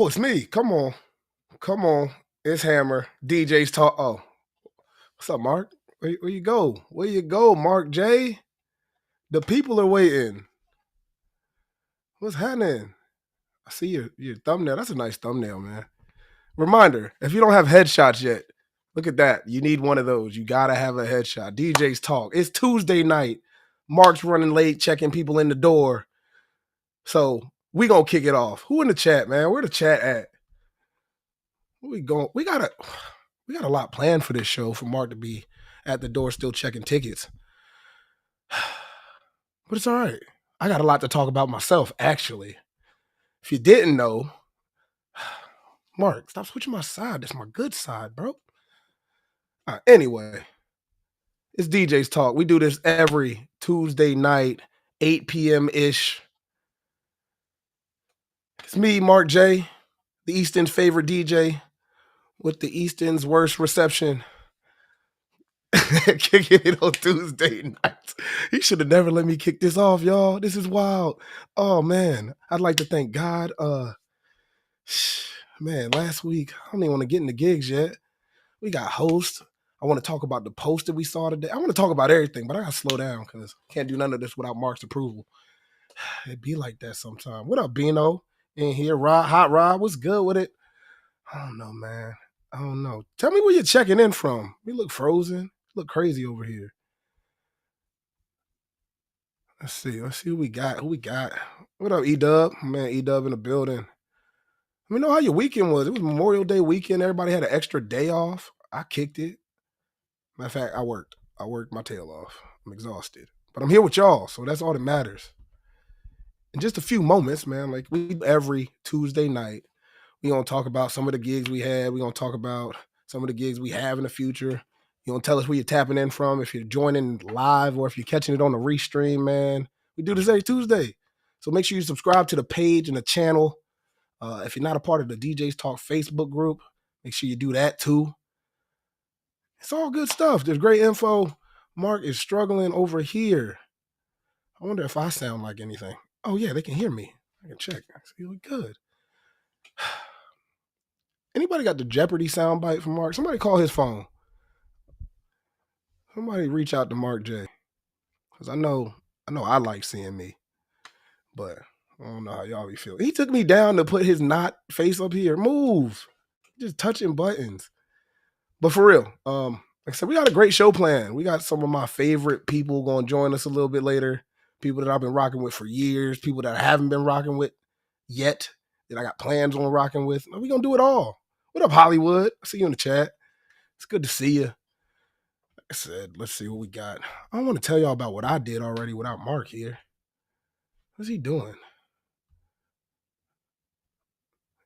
Oh, it's me. Come on. Come on. It's Hammer. DJ's talk. Oh, what's up, Mark? Where you go? Where you go, Mark J? The people are waiting. What's happening? I see your thumbnail. That's a nice thumbnail, man. Reminder, if you don't have headshots yet, look at that. You need one of those. You gotta have a headshot. DJ's talk. It's Tuesday night. Mark's running late, checking people in the door. So we gonna kick it off. Who in the chat, man? Where the chat at? Where we going? We got a lot planned for this show for Mark to be at the door still checking tickets. But it's all right. I got a lot to talk about myself, actually. If you didn't know, Mark, stop switching my side. That's my good side, bro. Anyway, it's DJ's Talk. We do this every Tuesday night, 8 p.m. ish. It's me, Mark J, the East End's favorite DJ with the East End's worst reception. Kicking it on Tuesday nights. He should have never let me kick this off, y'all. This is wild. Oh man, I'd like to thank God. Man, last week I don't even want to get into gigs yet. We got hosts. I want to talk about the post that we saw today. I want to talk about everything, but I gotta slow down because I can't do none of this without Mark's approval. It be like that sometimes. What up, Bino? In here, Hot Rod. What's good with it? I don't know, man. I don't know. Tell me where you're checking in from. We look frozen. Look crazy over here. Let's see who we got. What up, E-Dub? Man, E-Dub in the building. Let me know how your weekend was. It was Memorial Day weekend. Everybody had an extra day off. I kicked it. Matter of fact, I worked. I worked my tail off. I'm exhausted. But I'm here with y'all, so that's all that matters. In just a few moments, man, like we every Tuesday night, we gonna talk about some of the gigs we had. We gonna talk about some of the gigs we have in the future. You gonna tell us where you're tapping in from, if you're joining live or if you're catching it on the restream, man. We do this every Tuesday. So make sure you subscribe to the page and the channel. If you're not a part of the DJs Talk Facebook group, make sure you do that too. It's all good stuff. There's great info. Mark is struggling over here. I wonder if I sound like anything. Oh yeah, they can hear me. I can check. You look good. Anybody got the Jeopardy soundbite from Mark? Somebody call his phone. Somebody reach out to Mark J. Because I know I like seeing me. But I don't know how y'all be feeling. He took me down to put his not face up here. Move. Just touching buttons. But for real, like I said, we got a great show planned. We got some of my favorite people going to join us a little bit later. People that I've been rocking with for years. People that I haven't been rocking with yet. That I got plans on rocking with. We're going to do it all. What up, Hollywood? I see you in the chat. It's good to see you. Like I said, let's see what we got. I don't want to tell y'all about what I did already without Mark here. What's he doing?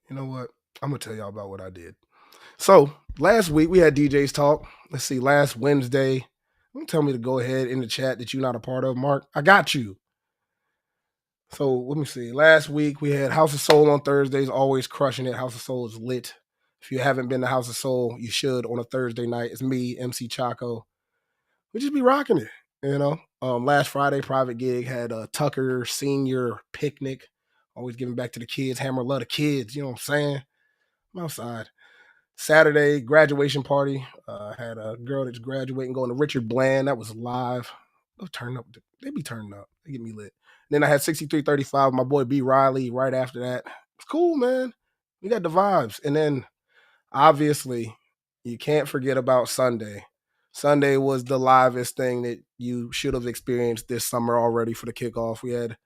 You know what? I'm going to tell y'all about what I did. So last week we had DJs Talk. Let's see, last Wednesday. Don't tell me to go ahead in the chat that you're not a part of, Mark. I got you. So let me see. Last week we had House of Soul on Thursdays, always crushing it. House of Soul is lit. If you haven't been to House of Soul, you should on a Thursday night. It's me, MC Chaco. We just be rocking it, you know. Last Friday, private gig had a Tucker senior picnic. Always giving back to the kids. Hammer love the kids, you know what I'm saying? I'm outside. Saturday, graduation party. Had a girl that's graduating going to Richard Bland. That was live. They'll turn up. They be turning up. They get me lit. Then I had 6335, my boy B. Riley right after that. It's cool, man. We got the vibes. And then obviously, you can't forget about Sunday. Sunday was the livest thing that you should have experienced this summer already for the kickoff. We had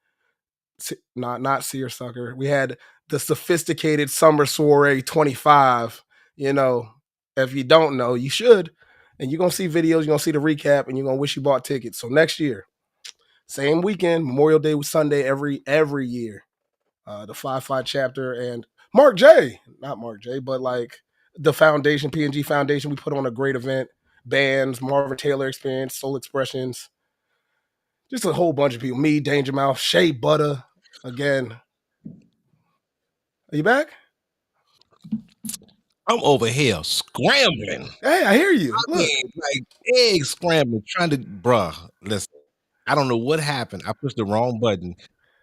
not Seersucker. We had the sophisticated summer soiree 25. You know, if you don't know, you should. And you're going to see videos, you're going to see the recap, and you're going to wish you bought tickets. So next year, same weekend, Memorial Day was Sunday every year. The 5-5 chapter and Mark J, not Mark J, but like the foundation, P&G Foundation, we put on a great event. Bands, Marvin Taylor Experience, Soul Expressions, just a whole bunch of people. Me, Danger Mouse, Shea Butter, again. Are you back? I'm over here scrambling. Hey, I hear you. I mean, like egg scrambling, trying to, bruh, listen, I don't know what happened. I pushed the wrong button.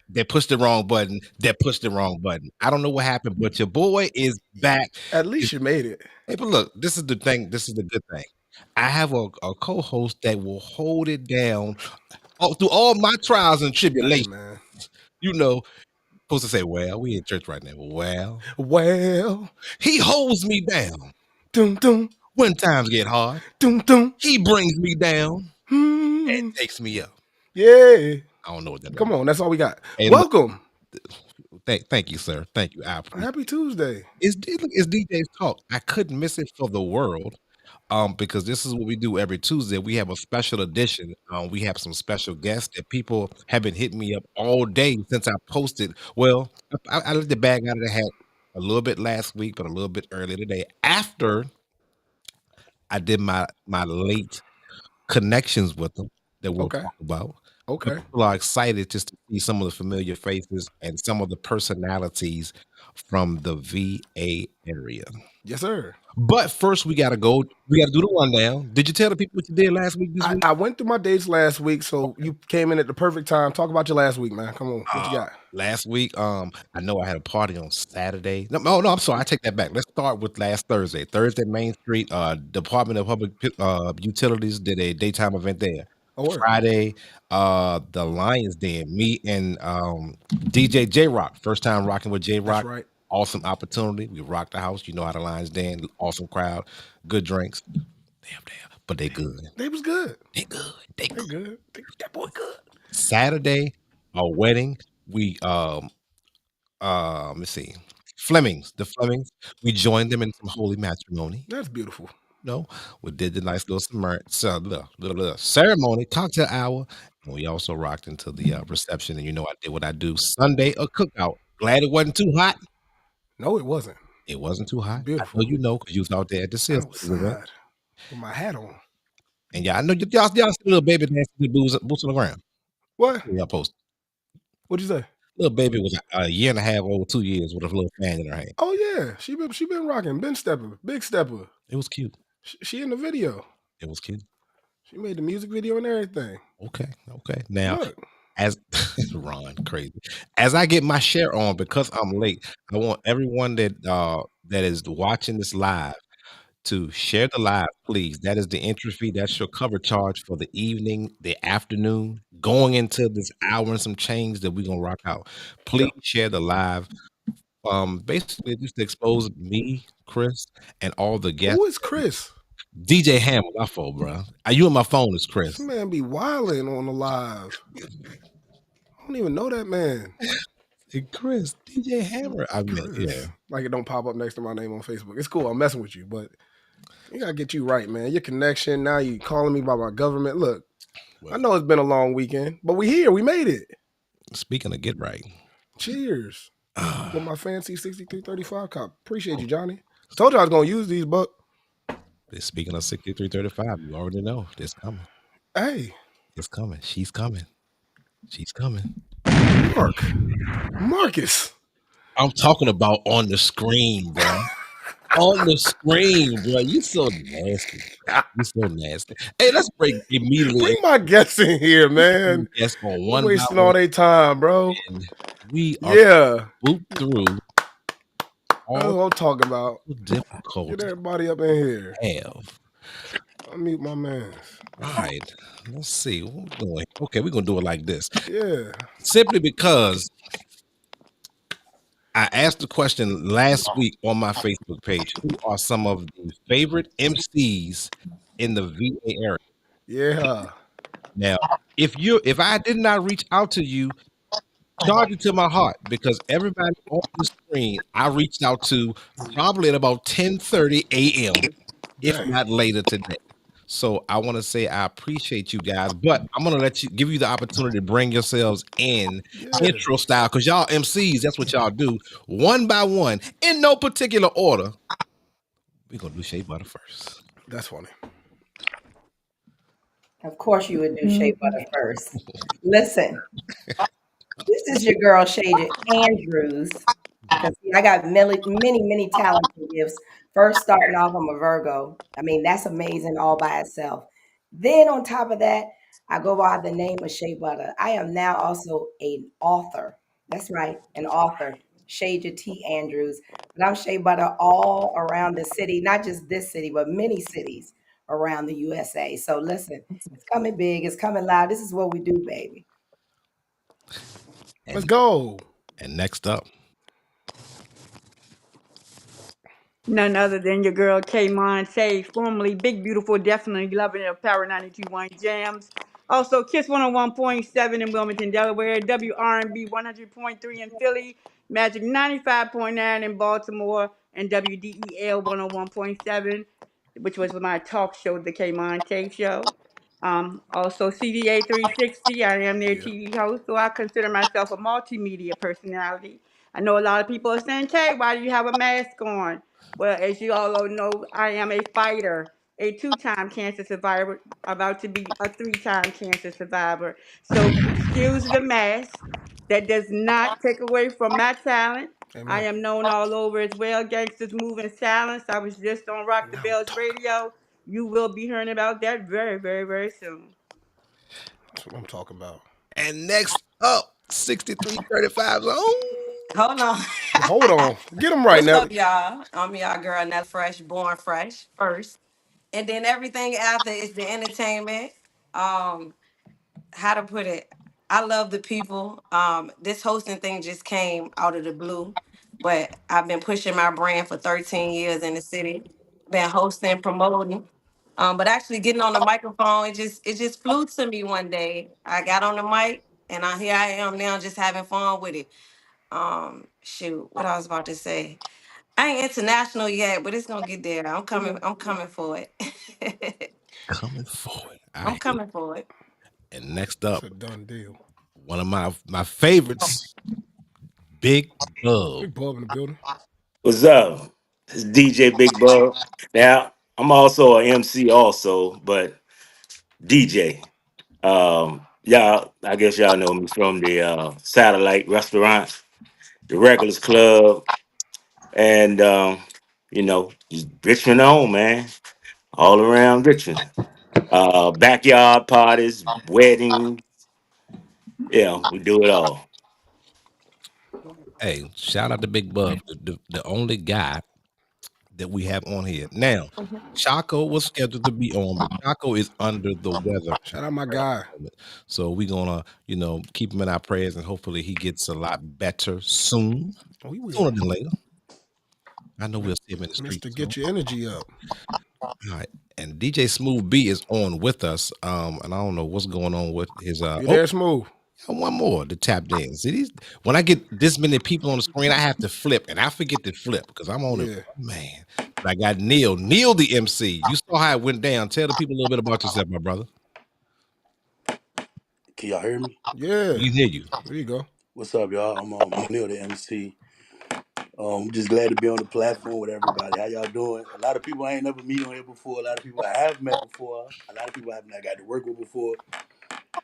They pushed the wrong button. They pushed the wrong button. I don't know what happened, but your boy is back. At least you made it. Hey, but look, this is the thing. This is the good thing. I have a co-host that will hold it down through all my trials and Hey, tribulations. man. You know, supposed to say, "Well, we in church right now." Well, Well, he holds me down dum dum when times get hard. dum dum. He brings me down and Hmm. takes me up. Yeah. I don't know what that Come means. on, that's all we got. Hey, look, Welcome. thank you, sir. Thank you. I appreciate. Happy Tuesday. It's DJ's talk. I couldn't miss it for the world. Because this is what we do every Tuesday. We have a special edition. We have some special guests that people have been hitting me up all day since I posted. Well, I let the bag out of the hat a little bit last week, but a little bit earlier today after I did my late connections with them that we'll Okay. talk about. But Okay. people are excited just to see some of the familiar faces and some of the personalities from the VA area. Yes, sir. But first, we gotta go. We gotta do the rundown. Did you tell the people what you did last week? This week? I went through my dates last week, so Okay. you came in at the perfect time. Talk about your last week, man. Come on. What you got? Last week, I know I had a party on Saturday. No, I'm sorry. I take that back. Let's start with last Thursday. Thursday, Main Street, Department of Public Utilities did a daytime event there. Oh, word. Friday, the Lions Den. Me and DJ J Rock. First time rocking with J That's Rock. right. Awesome opportunity. We rocked the house. You know how the Lions Den. Awesome crowd. Good drinks. Damn. But they good. They was good. They good. They They good. good. That boy good. Saturday, our wedding. We let's see. The Flemings. We joined them in some holy matrimony. That's beautiful. No, we did the nice little little ceremony, cocktail hour, and we also rocked into the reception. And you know, I did what I do. Sunday, a cookout. Glad it wasn't too hot. No, it wasn't. It wasn't too hot. Beautiful. I know you know because you was out there at the sales event. Outside with my hat on. And yeah, I know y'all see little baby dancing with boots on the ground. What? Y'all post. What'd you say? Little baby was a year and a half, over 2 years, with a little fan in her hand. Oh yeah, she been rocking. Ben Stepper, Big Stepper. It was cute. She in the video. It was cute. She made the music video and everything. Okay. Now, Look, as Ron, crazy. As I get my share on, because I'm late, I want everyone that is watching this live to share the live, please. That is the entry fee. That's your cover charge for the evening, the afternoon, going into this hour and some change that we're gonna rock out. Please share the live. Basically just to expose me, Chris, and all the guests. who is Chris? DJ Hammer, my fault, bro. You on my phone is Chris. This man be wilding on the live. I don't even know that man. Hey, Chris, DJ Hammer. I mean, yeah. Like it don't pop up next to my name on Facebook. It's cool. I'm messing with you, but you gotta get you right, man. Your connection. Now you calling me by my government. Look, I know it's been a long weekend, but we here. We made it. Speaking of get right. Cheers. With my fancy 6335 cop. Appreciate you, Johnny. Told you I was gonna use these, but Speaking of 6335, you already know it's coming. hey, It's coming. She's coming. She's coming. Marcus. I'm talking about on the screen, bro. On the screen, bro. You so nasty. You so nasty. Hey, let's break immediately. Bring my guests in here, man. Yes, on I'm one wasting by all one, their time, bro. and we are Yeah. boot through That's all what I'm talking about. the difficult Get everybody up in here. have. I'll mute my man. All right. Let's see. What we're doing. Okay, we're gonna do it like this. Yeah. Simply because I asked the question last week on my Facebook page. Who are some of the favorite MCs in the VA area? Yeah. Now, if I did not reach out to you, charge it to my heart, because everybody on the screen I reached out to probably at about 10:30 a.m. if Dang. not later today. So I want to say I appreciate you guys, but I'm gonna give you the opportunity to bring yourselves in intro style, because y'all MCs, that's what y'all do, one by one, in no particular order. We're gonna do Shea Butter first. That's funny. Of course you would do Shea Butter first. Listen, this is your girl Shaded Andrews. Because I got many talented gifts. First, starting off, I'm a Virgo. I mean, that's amazing all by itself. Then on top of that, I go by the name of Shea Butter. I am now also an author. That's right, an author. Shaja T. Andrews. But I'm Shea Butter all around the city, not just this city, but many cities around the USA. So listen, it's coming big, it's coming loud. This is what we do, baby. Let's And go. and next up, None other than your girl K Monte, formerly Big Beautiful, definitely loving it of Power 92.1 Jams. Also Kiss 101.7 in Wilmington, Delaware, WRB 100.3 in Philly, Magic 95.9 in Baltimore, and WDEL 101.7, which was my talk show, the K Monte Show. Also CDA 360, I am their Yeah. TV host, so I consider myself a multimedia personality. I know a lot of people are saying, Kay, why do you have a mask on? Well, as you all know, I am a fighter, a two-time cancer survivor, about to be a three-time cancer survivor. So excuse the mask. That does not take away from my talent. I Amen. am known all over as well. Gangsters Move in Silence. I was just on Rock the Now I'm Bells talking about. Radio. You will be hearing about that very, very, very soon. That's what I'm talking about. and next up, 6335 zone. Hold on. Well, hold on. Get him right, What's Nelly. up, y'all? I'm y'all girl, Nell Fresh, born fresh first. And then everything after is the entertainment. Um, how to put it? I love the people. This hosting thing just came out of the blue, but I've been pushing my brand for 13 years in the city. Been hosting, promoting. But actually getting on the microphone, it just flew to me one day. I got on the mic and here I am now just having fun with it. Shoot, what I was about to say. I ain't international yet, but it's gonna get there. I'm coming for it. Coming forward. I I'm hear you. coming for it. And next It's up, a done deal. one of my favorites, Big Bub. Big Bub in the building. What's up? It's DJ Big Bug. Now, I'm also an MC also, but DJ. Y'all, I guess y'all know me from the satellite restaurant, the Regulars Club, and just Richmond on, man. All around Richmond. Backyard parties, weddings, yeah, we do it all. Hey, shout out to Big Bub, the only guy that we have on here. Now, Chaco was scheduled to be on, but Chaco is under the weather. Shout out my guy. So we're gonna, keep him in our prayers and hopefully he gets a lot better soon. We will. Sooner than later. I know we'll see him in the streets Mr. soon. Get your energy up. All right. And DJ Smooth B is on with us. And I don't know what's going on with his You there, Smooth? one more to tap in. See these when I get this many people on the screen, I have to flip and I forget to flip because I'm on it. Yeah. Man. But I got Neil the MC. You saw how it went down. Tell the people a little bit about yourself, my brother. Can y'all hear me? Yeah. We can hear you. There you go. What's up, y'all? I'm Neil, the MC. Just glad to be on the platform with everybody. How y'all doing? A lot of people I ain't never meet on here before. A lot of people I have met before. A lot of people I haven't got to work with before.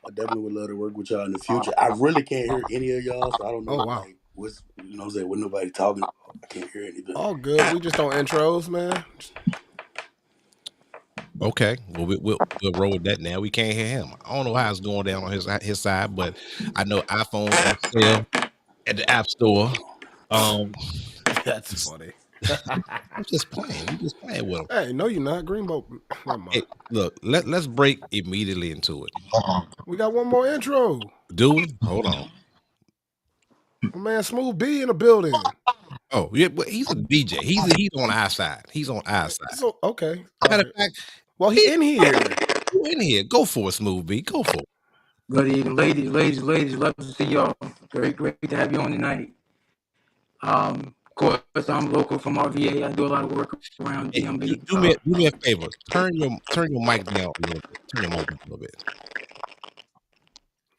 I definitely would love to work with y'all in the future. I really can't hear any of y'all, so I don't Oh know wow. like what's what I'm saying. What nobody talking about. I can't hear anything. All good. We just on intros, man. Okay, well we'll roll with that now. We can't hear him. I don't know how it's going down on his side, but I know iPhones on sale at the App Store. That's funny. I'm just playing. We just playing with him. Hey, no, you're not. Greenbow. Never mind. Hey, look, let's break immediately into it. We got one more intro. Do we? Hold on. My man Smooth B in the building. Oh, yeah, but he's a DJ. He's on our side. He's on our side. So okay. All Matter right. of fact, Well, he in here. you in here. Go for it, Smooth B. Go for it. Good evening, ladies. Love to see y'all. Great to have you on tonight. Of course, I'm local from RVA. I do a lot of work around Hey, DMV. do me a favor. Turn your mic down a little bit. Turn your mic up a little bit.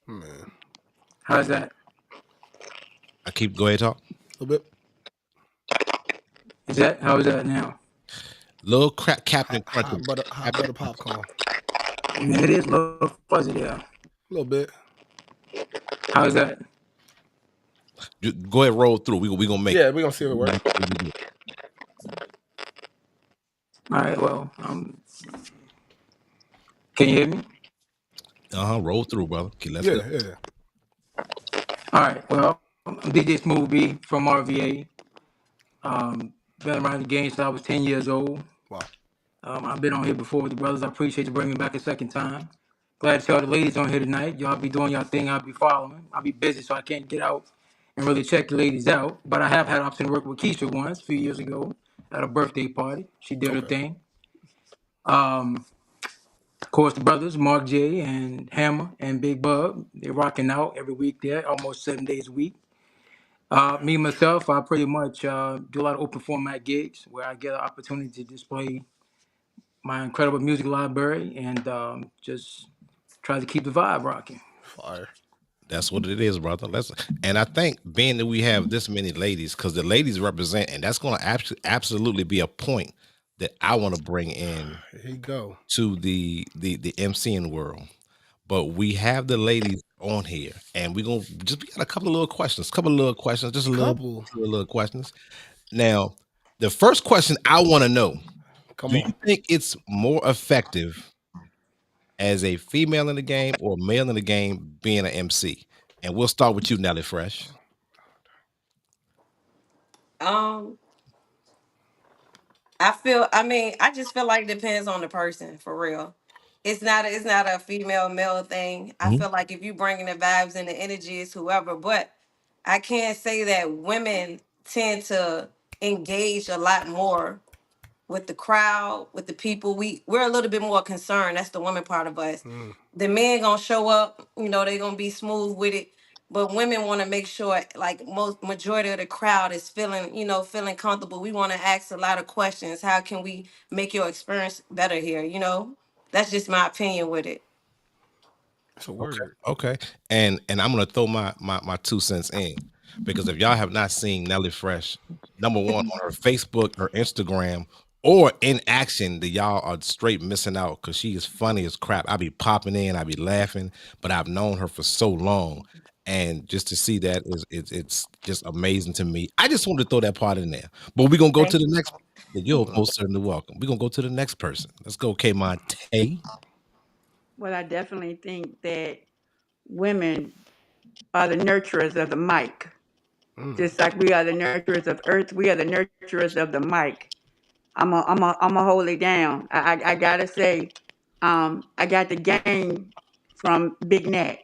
Man. How's that? Go ahead, talk. A little bit. How is that now? Little Captain Crunch. Hot butter popcorn. Yeah, it is a little fuzzy there. A little bit. How is that? Go ahead, roll through. We gonna make. Yeah, we're gonna see if it works. All right. Well, can you hear me? Roll through, brother. Okay, let's go. Yeah, yeah. All right. Well, I'm DJ Smooth B from RVA. Been around the game since I was 10 years old. Wow. I've been on here before with the brothers. I appreciate you bringing me back a second time. Glad to see all the ladies on here tonight. Y'all be doing y'all thing. I'll be following. I'll be busy, so I can't get out and really check the ladies out. But I have had option to work with Keisha once, a few years ago, at a birthday party. She did her Okay. thing. Of course, the brothers, Mark J and Hammer and Big Bub, they're rocking out every week there, almost 7 days a week. Me, myself, I pretty much do a lot of open format gigs where I get an opportunity to display my incredible music library and just try to keep the vibe rocking. Fire. That's what it is, brother. And I think being that we have this many ladies, because the ladies represent, and that's going to absolutely be a point that I want to bring in Here you go. to the MCing world. But we have the ladies on here, and we're gonna just we got a couple of little questions, just Couple. a little questions. Now, the first question I want to know: Come do on. you think it's more effective as a female in the game or male in the game being an MC? And we'll start with you, Nelly Fresh. Um, I just feel like it depends on the person for real. It's not a female male thing. I Mhm. feel like if you bringing the vibes and the energy, it's whoever. But I can't say that women tend to engage a lot more with the crowd, with the people. We're a little bit more concerned. That's the women part of us. Mm. The men gonna show up, they gonna be smooth with it. But women want to make sure, like most majority of the crowd is feeling comfortable. We want to ask a lot of questions. How can we make your experience better here? That's just my opinion with it. That's a Okay. word. Okay. And I'm gonna throw my 2 cents in because if y'all have not seen Nelly Fresh, number one on her Facebook, her Instagram, or in action, that y'all are straight missing out because she is funny as crap. I be popping in, I be laughing, but I've known her for so long. And just to see that it's just amazing to me. I just wanted to throw that part in there. But we're gonna go to Thank the you. next. You're most certainly welcome. We're gonna go to the next person. Let's go, Kmon Tay. Well, I definitely think that women are the nurturers of the mic. Mm. Just like we are the nurturers of earth, we are the nurturers of the mic. I'm a hold it down. I gotta say, I got the game from Big Nat.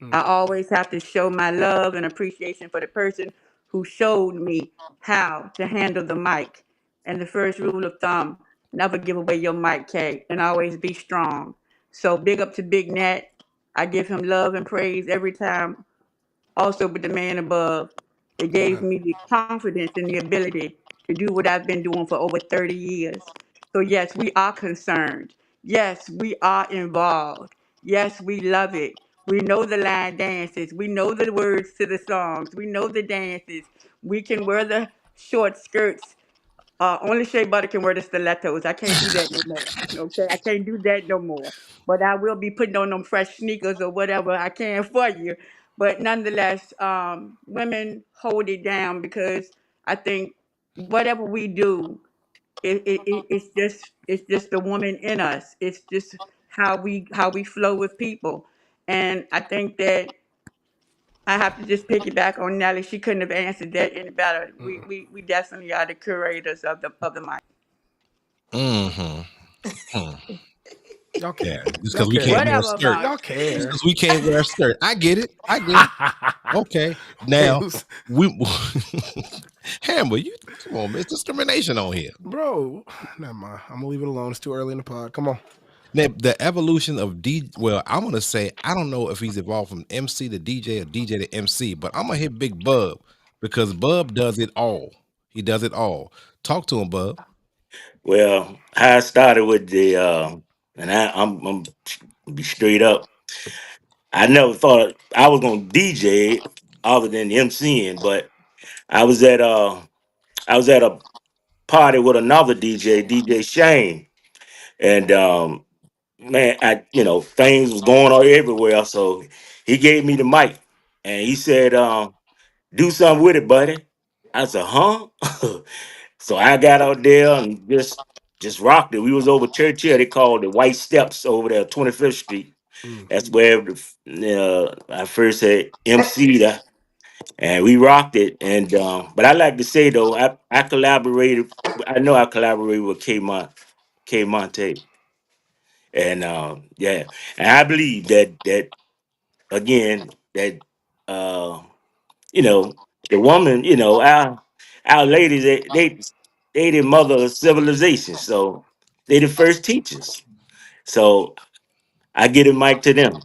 Mm. I always have to show my love and appreciation for the person who showed me how to handle the mic. And the first rule of thumb, never give away your mic, Kay, and always be strong. So big up to Big Nat. I give him love and praise every time. Also with the man above, it gave Man. me the confidence and the ability to do what I've been doing for over 30 years. So yes, we are concerned. Yes, we are involved. Yes, we love it. We know the line dances. We know the words to the songs. We know the dances. We can wear the short skirts. Only Shea Butter can wear the stilettos. I can't do that no more. Okay, I can't do that no more. But I will be putting on them fresh sneakers or whatever I can for you. But nonetheless, women hold it down because I think whatever we do, it's just the woman in us. It's just how we flow with people, and I think that I have to just piggyback on Nelly. She couldn't have answered that any better. We Mm. we we definitely are the curators of the mic. Mm-hmm. Hmm. Y'all Yeah, care. just Y'all because we can't care. wear a Whatever skirt. about Y'all Just care. because we can't wear a skirt. I get it. I get it. Okay. Okay, Now we Hammer, you come on, man. It's discrimination on here. bro. Never mind. I'm gonna leave it alone. It's too early in the pod. Come on. Now, the evolution of well, I'm gonna say I don't know if he's evolved from MC to DJ or DJ to MC, but I'm gonna hit Big Bub because Bub does it all. He does it all. Talk to him, Bub. Well, how I started with and I'm be straight up. I never thought I was gonna DJ it other than MCing, but I was at uh I was at a party with another DJ Shane, and man, things was going on everywhere. So he gave me the mic, and he said, "Do something with it, buddy." I said, "Huh?" So I got out there and just rocked it. We was over Churchill. They called the White Steps over there, 25th Street. That's where I first had MC'd, and we rocked it. And but I like to say though, I collaborated. I know I collaborated with K Monte, and yeah, and I believe that again that uh, the woman, our ladies, they the mother of civilization, so they the first teachers. So I get a mic to them.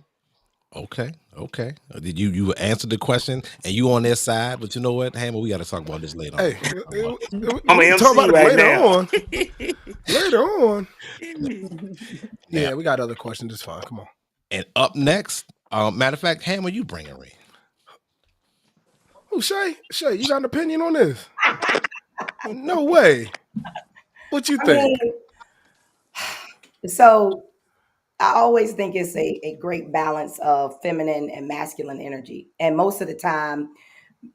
Okay, okay. Did you answer the question and you on their side? But you know what, Hammer, we got to talk about this later on. Hey, I'm we an can talk MC about it right later now. on. Later on. Now, Yeah, we got other questions. It's fine. Come on. and up next, matter of fact, Hammer, you bring her in. Oh, Shay, you got an opinion on this? No way. What you I think? mean, so I always think it's a great balance of feminine and masculine energy. And most of the time,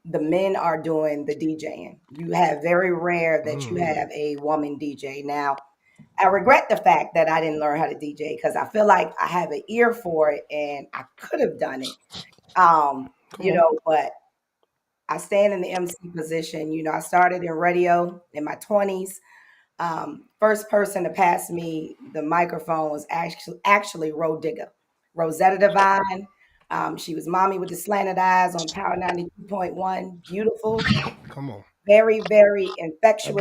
the men are doing the DJing. You have very rare that you have a woman DJ. Now, I regret the fact that I didn't learn how to DJ because I feel like I have an ear for it and I could have done it. Come on. But I stand in the MC position. I started in radio in my 20s. First person to pass me the microphone was actually Rosetta Divine. She was mommy with the slanted eyes on Power 92.1. Beautiful, Come on. very, very infectious,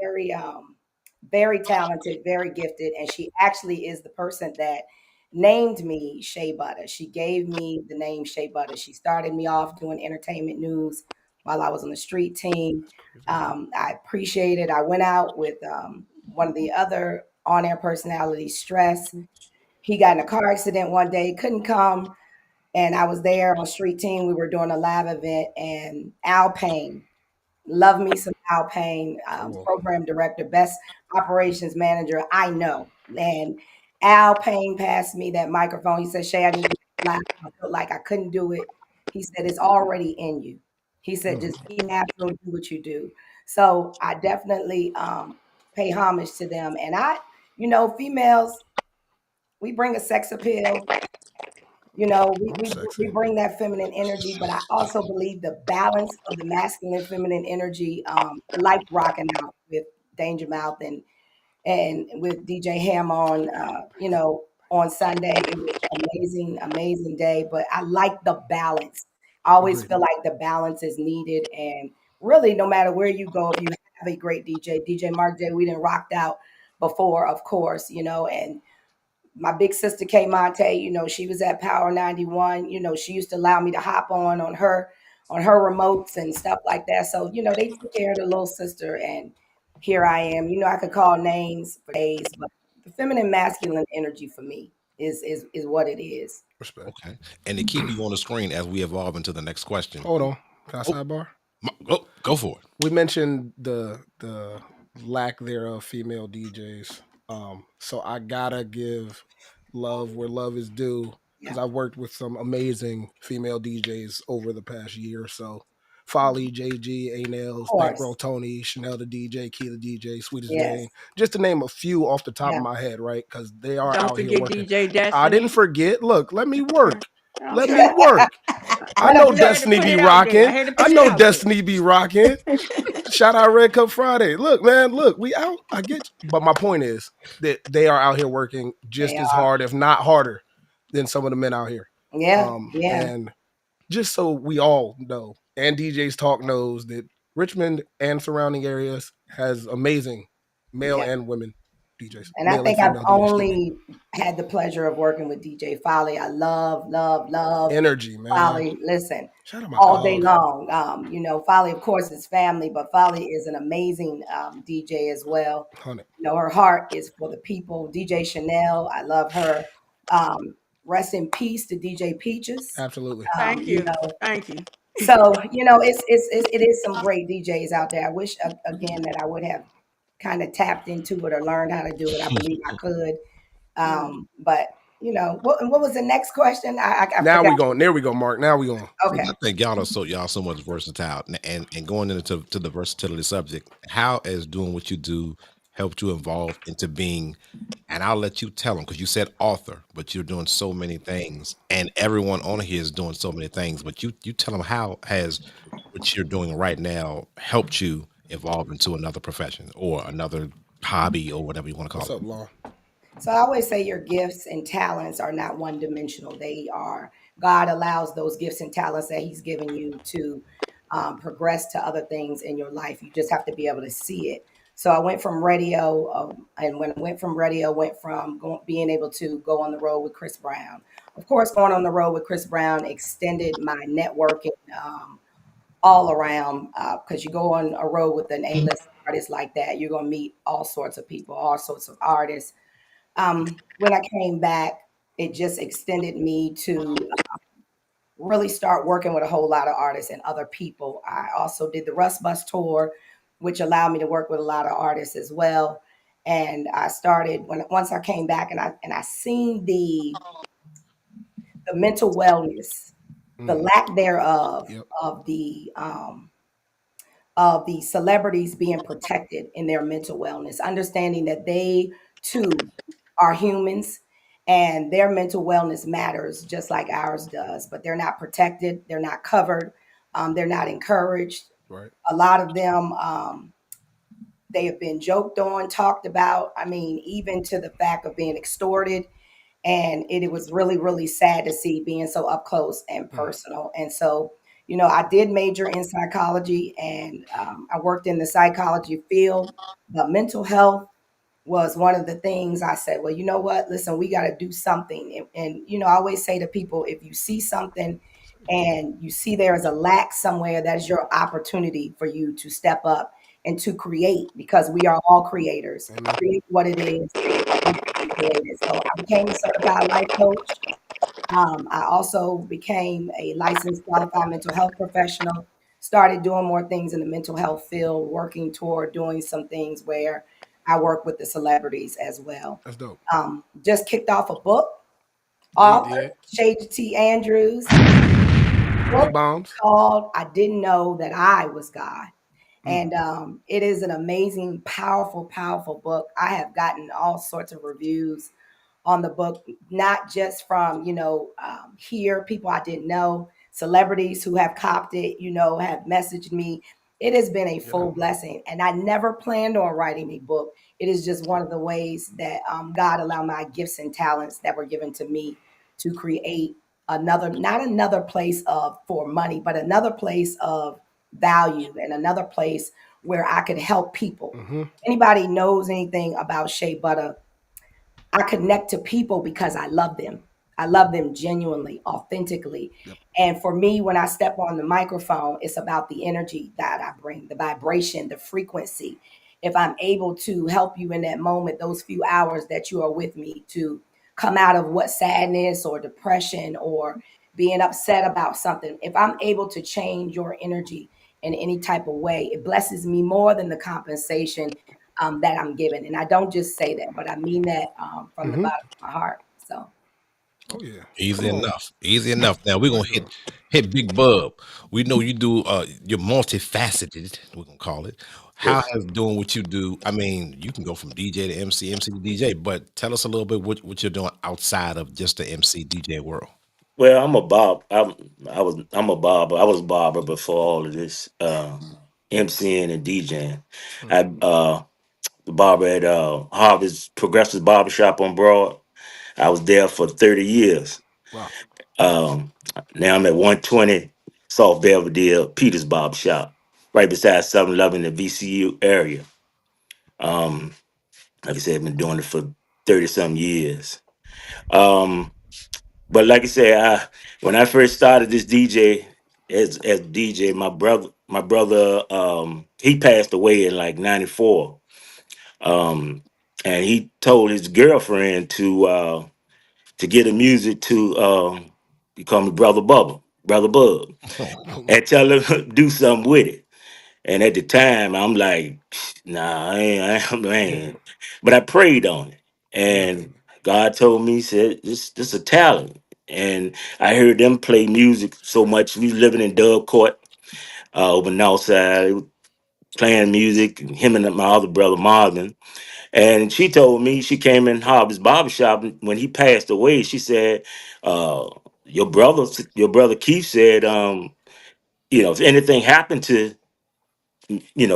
very very talented, very gifted, and she actually is the person that named me Shea Butter. She gave me the name Shea Butter. She started me off doing entertainment news while I was on the street team. I appreciate it. I went out with one of the other on-air personalities, Stress. He got in a car accident one day, couldn't come, and I was there on street team. We were doing a live event, and Al Payne, love me some Al Payne, Cool. program director, best operations manager I know. And Al Payne passed me that microphone. He said, Shay, I need you to laugh. I felt like I couldn't do it. He said, it's already in you. He said, just be natural, do what you do. So I definitely pay homage to them. And females, we bring a sex appeal. I'm We sexy. bring that feminine energy, but I also believe the balance of the masculine feminine energy. I like rocking out with Danger Mouth and with DJ Ham on Sunday. It was amazing, amazing day. But I like the balance. I always Agreed. feel like the balance is needed, and really, no matter where you go, if you have a great DJ Mark J, we didn't rocked out before, of course, and my big sister Kay Monte, she was at Power 91. She used to allow me to hop on her remotes and stuff like that. So, they took care of the little sister, and here I am. I could call names for days, but the feminine masculine energy for me is what it is. Respect. Okay, and to keep you on the screen as we evolve into the next question. Hold on. Can I Oh, sidebar? go for it. We mentioned the lack thereof female DJs. So I gotta give love where love is due because Yeah, I've worked with some amazing female DJs over the past year or so. Folly, JG, A of Nails, course. Bankroll Tony, Chanel the DJ, Key the DJ, Sweetest Yes. Jane, just to name a few off the top of Yeah. my head, right? Because they are Don't out here forget working. DJ I didn't Destiny. forget. Look, let me work. Let me Okay. work. I Let I them know just cook. had to Destiny put be it out there. I rocking. had to I put it know out there. Destiny be rocking. Shout out Red Cup Friday. Look, man, look, we out. I get you. But my point is that they are out here working They just as are. hard, if not harder, than some of the men out here. Yeah. Yeah. And just so we all know, and DJ's Talk knows that Richmond and surrounding areas has amazing male Yeah. and women DJs, And I male and think I've female DJs, excuse me. only had the pleasure of working with DJ Folly. I love, love, love Energy, man. Folly. Listen, Shout out my all day dog. long. Folly, of course, is family, but Folly is an amazing DJ as well. 100. Her heart is for the people. DJ Chanel, I love her. Um, Rest in peace to DJ Peaches. Absolutely. Thank You you. know, Thank you. so it is some great DJs out there. I wish again that I would have kind of tapped into it or learned how to do it. I believe I could. But what was the next question? I Now forgot. we going. There we go, Mark. Now we going. Okay. I think y'all so much versatile, and going into the versatility subject. How is doing what you do helped you evolve into being, and I'll let you tell them because you said author, but you're doing so many things, and everyone on here is doing so many things. But you tell them, how has what you're doing right now helped you evolve into another profession or another hobby or whatever you want to call What's it? up, Law? So I always say your gifts and talents are not one dimensional. They are, God allows those gifts and talents that He's given you to progress to other things in your life. You just have to be able to see it. So I went from radio, and when I went from radio, went from being able to go on the road with Chris Brown. Of course, going on the road with Chris Brown extended my networking all around, because you go on a road with an A-list artist like that, you're going to meet all sorts of people, all sorts of artists. When I came back, it just extended me to really start working with a whole lot of artists and other people. I also did the Rust Bus tour, which allowed me to work with a lot of artists as well. And I started once I came back, and I seen the mental wellness, the Mm, lack thereof yep. of the celebrities being protected in their mental wellness, understanding that they too are humans and their mental wellness matters just like ours does, but they're not protected, they're not covered, they're not encouraged. Right. A lot of them, they have been joked on, talked about. I mean, even to the fact of being extorted, and it was really really sad to see being so up close and Mm, personal. And so, I did major in psychology, and I worked in the psychology field, but mental health was one of the things I said, well, you know what, listen, we got to do something. And I always say to people, if you see something and you see there is a lack somewhere, that is your opportunity for you to step up and to create, because we are all creators. amen. Create what it is that wants to be created. So I became a certified life coach. I also became a licensed qualified mental health professional, started doing more things in the mental health field, working toward doing some things where I work with the celebrities as well. That's dope. Just kicked off a book, Yeah, you author did. Shady T. Andrews. Big Book bombs. called I Didn't Know That I Was God. Mm, And it is an amazing, powerful, powerful book. I have gotten all sorts of reviews on the book, not just from, here, people I didn't know, celebrities who have copped it, have messaged me. It has been a yeah. full blessing. And I never planned on writing a book. It is just one of the ways that God allowed my gifts and talents that were given to me to create another, not another place of for money, but another place of value, and another place where I could help people. Mm-hmm. Anybody knows anything about Shea Butter, I connect to people because I love them. I love them genuinely, authentically. Yep. And for me, when I step on the microphone, it's about the energy that I bring, the vibration, the frequency. If I'm able to help you in that moment, those few hours that you are with me, to come out of what sadness or depression or being upset about something, if I'm able to change your energy in any type of way, it blesses me more than the compensation that I'm given. And I don't just say that, but I mean that from the Mm-hmm. bottom of my heart. So, Oh yeah. Easy Come on. enough. Easy enough. Now we're For gonna sure. hit Big Bub. We know you do you're multifaceted, we're gonna call it. How has doing what you do? I mean, you can go from DJ to MC, MC to DJ, but tell us a little bit what you're doing outside of just the MC DJ world. Well, I'm a Bob. I'm a barber. I was a barber before all of this. MCing and DJing. Mm, I the barber at Harvest Progressive Barbershop on Broad. I was there for 30 years. wow. Um, Now I'm at 120 South Belvedere Peters Barbershop, right beside 7-Eleven in the VCU area. Um, like I said, I've been doing it for 30 some years. Um, but like I said, when I first started this DJ as DJ, my brother he passed away in like '94. Um, and he told his girlfriend to get the music to he called me Brother Bub, and tell him do something with it. And at the time, I'm like, nah, I ain't, man. But I prayed on it, Yeah. and God told me, he said, this a talent. And I heard them play music so much. We was living in Dove Court, over Northside. playing music, him and my other brother Marvin. And she told me she came in Harvey's barbershop and when he passed away. She said, uh, your brother Keith said, if anything happened to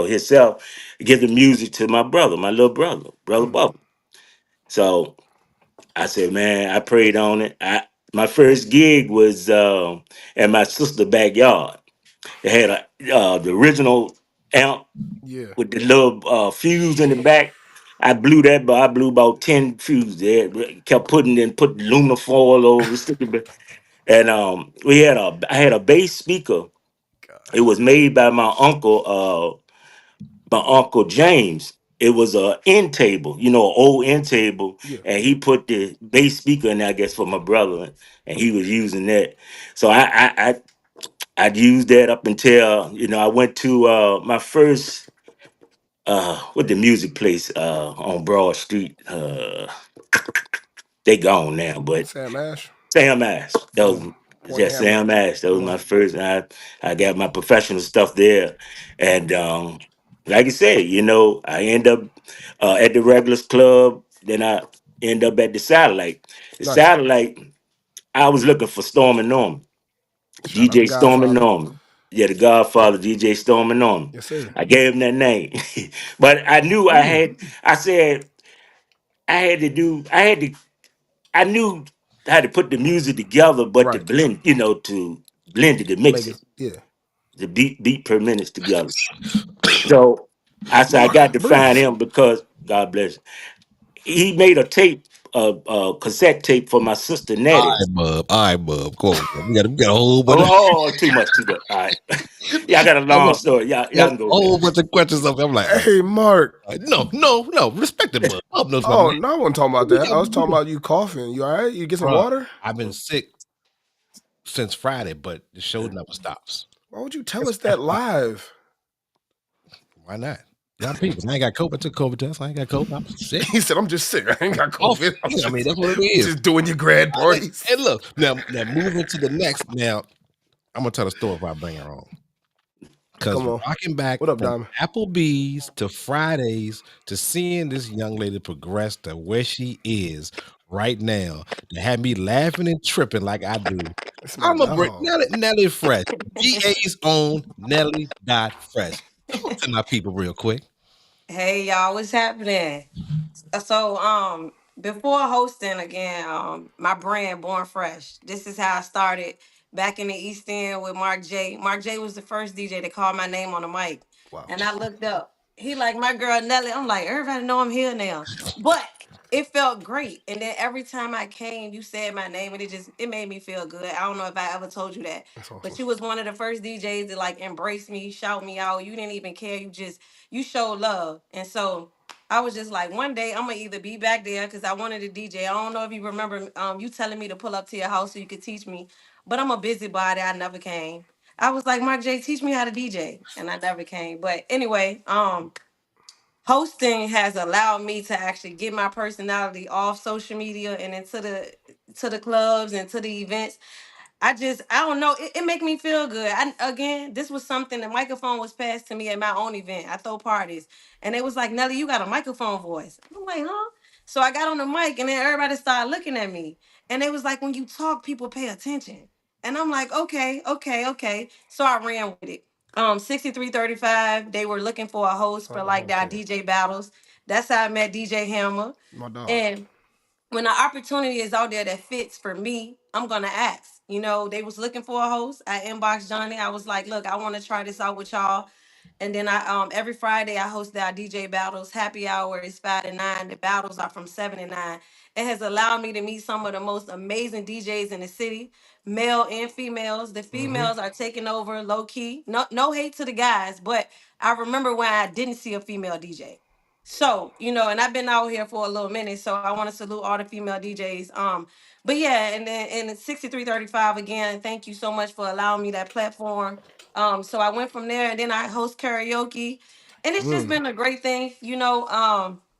himself, give the music to my brother, my little brother, brother Mm, Bubba. So I said, man, I prayed on it. My first gig was in my sister's backyard. They had the original amp yeah. with the little fuse in the back. I blew that, but I blew about 10 fuses there. Kept put aluminum foil over, sticking, and I had a bass speaker. God. It was made by my uncle James. It was a end table, an old end table, Yeah. and he put the bass speaker in there, I guess, for my brother, and he was using that. So I'd used that up until I went to my first what the music place on Broad Street. They gone now, but Sam Ash. Sam Ash. That was Oh, Point just Hammer. Sam Ash. That was Yeah. my first. And I got my professional stuff there, and like I said, I end up at the Regulars Club. Then I end up at the Satellite. The Nice. Satellite. I was looking for Storm and Norman, Shout out to DJ Storm and Godfather. Norman. Yeah, the Godfather, DJ Storm and Norman. Yes, sir. I gave him that name, but I knew I Mm, had. I said I had to do. I knew how to put the music together, but to right. blend, to blend it, to Make mix it. it, Yeah. the beat per minutes together. So I said I Mar- got to find breathe. him because God bless. He made a tape, a cassette tape for my sister All Nettie. right, bub. All right, bub. Go on. We got a whole bunch of Too much, too much. All right, yeah, I got a I long got story. a Y'all can go there. whole bunch of questions up. I'm like, Hey, Mark. no, no, no. Respect the bub. Bub knows my Oh, man. no, I wasn't talking about We that. got, I was we talking got, about you coughing. You all right? You get some bruh, water? I've been sick since Friday, but the show never stops. Why would you tell us that live? Why not? Young people. I ain't got COVID. I took COVID test. I ain't got COVID. I'm sick. He said, I'm just sick. I ain't got Oh, COVID. I mean, that's what it I'm is. just doing your grad parties. Hey, look. Now moving to the next. Now, I'm going to tell the story if I bring her on. Because Come on. rocking back What up, from Diamond? Applebee's to Fridays to seeing this young lady progress to where she is right now, to have me laughing and tripping like I do. It's my I'm a break dog. Nelly Fresh. GA's own Nelly Fresh. Talk to my people real quick. Hey y'all, what's happening? So before hosting again, my brand Born Fresh. This is how I started back in the East End with Mark J. Mark J was the first DJ that called my name on the mic. Wow. And I looked up. He like my girl Nelly. I'm like, everybody know I'm here now. But it felt great. And then every time I came, you said my name and it made me feel good. I don't know if I ever told you that. That's awesome. But you was one of the first DJs that like embraced me, shout me out. You didn't even care. You showed love. And so I was just like, one day I'm gonna either be back there because I wanted to DJ. I don't know if you remember you telling me to pull up to your house so you could teach me, but I'm a busybody. I never came. I was like, Mark J, teach me how to DJ, and I never came. But anyway, hosting has allowed me to actually get my personality off social media and into the clubs and to the events. I don't know. It make me feel good. Again, this was something the microphone was passed to me at my own event. I throw parties, and it was like, Nelly, you got a microphone voice. I'm like, huh? So I got on the mic, and then everybody started looking at me, and it was like, when you talk, people pay attention, and I'm like, okay, okay, okay. So I ran with it. 6335. They were looking for a host Talk for the like whole their thing. DJ battles. That's how I met DJ Hammer, My dog. and when an opportunity is out there that fits for me, I'm gonna ask. They was looking for a host. I inboxed Johnny. I was like, look, I want to try this out with y'all. And then I every Friday I host our DJ battles. Happy hour is 5 to 9. The battles are from 7 to 9. It has allowed me to meet some of the most amazing DJs in the city, male and females. The Mm-hmm. females are taking over low key. No hate to the guys, but I remember when I didn't see a female DJ. So, and I've been out here for a little minute, so I want to salute all the female DJs. But yeah, and then in 6335 again, thank you so much for allowing me that platform. So I went from there and then I host karaoke. And it's just Mm. been a great thing.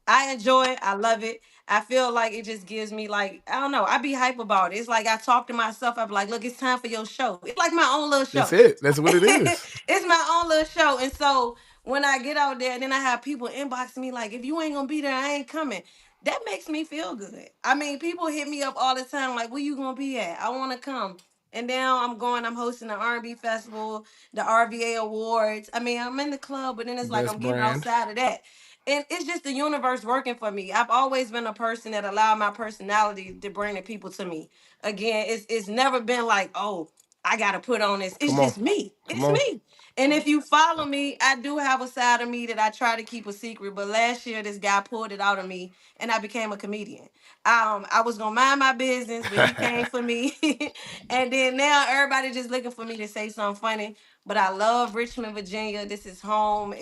I enjoy it. I love it. I feel like it just gives me like, I don't know, I be hype about it. It's like I talk to myself, I be like, look, it's time for your show. It's like my own little That's show. it. That's what it is. It's my own little show. And so when I get out there, and then I have people inbox me like, if you ain't gonna be there, I ain't coming. That makes me feel good. I mean, people hit me up all the time like, where you gonna be at? I want to come. And now I'm hosting the R&B festival, the RVA Awards. I mean, I'm in the club, but then it's like Best I'm getting brand. outside of that. And it's just the universe working for me. I've always been a person that allowed my personality to bring the people to me. Again, it's never been like, oh, I gotta put on this. It's Come on. just me. Come It's on. me. And if you follow me, I do have a side of me that I try to keep a secret. But last year, this guy pulled it out of me, and I became a comedian. I was gonna mind my business, but he came for me, and then now everybody just looking for me to say something funny. But I love Richmond, Virginia. This is home.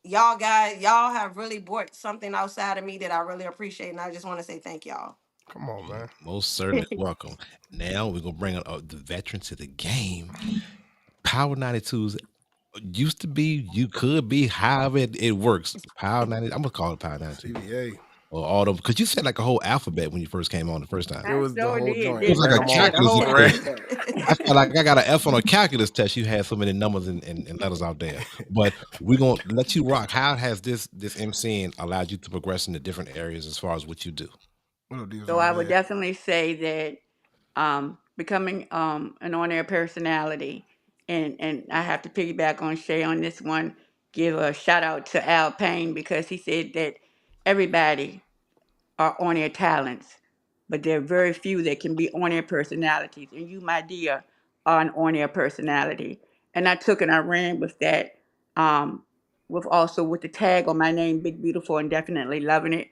Y'all guys, y'all have really brought something outside of me that I really appreciate, and I just want to say thank y'all. Come on, man. Most certainly welcome. Now we're gonna bring the veteran to the game. Power 92's used to be, you could be, however it works. Power 90, I'm gonna call it Power 92. CBA. Or all them, because you said like a whole alphabet when you first came on the first time. It I was the sure whole did, joint. It was didn't like I? a Come I had on. the calculus whole Right. equation. alphabet. I felt like I got an F on a calculus test. You had so many numbers and letters out there. But we're gonna let you rock. How has this MCing allowed you to progress into different areas as far as what you do? What up, deals So over I would there? definitely say that becoming an on-air personality, and I have to piggyback on Shay on this one. Give a shout out to Al Payne because he said that everybody are on-air talents, but there are very few that can be on-air personalities. And you, my dear, are an on-air personality. And I took and I ran with that, with also with the tag on my name, Big Beautiful, and definitely loving it.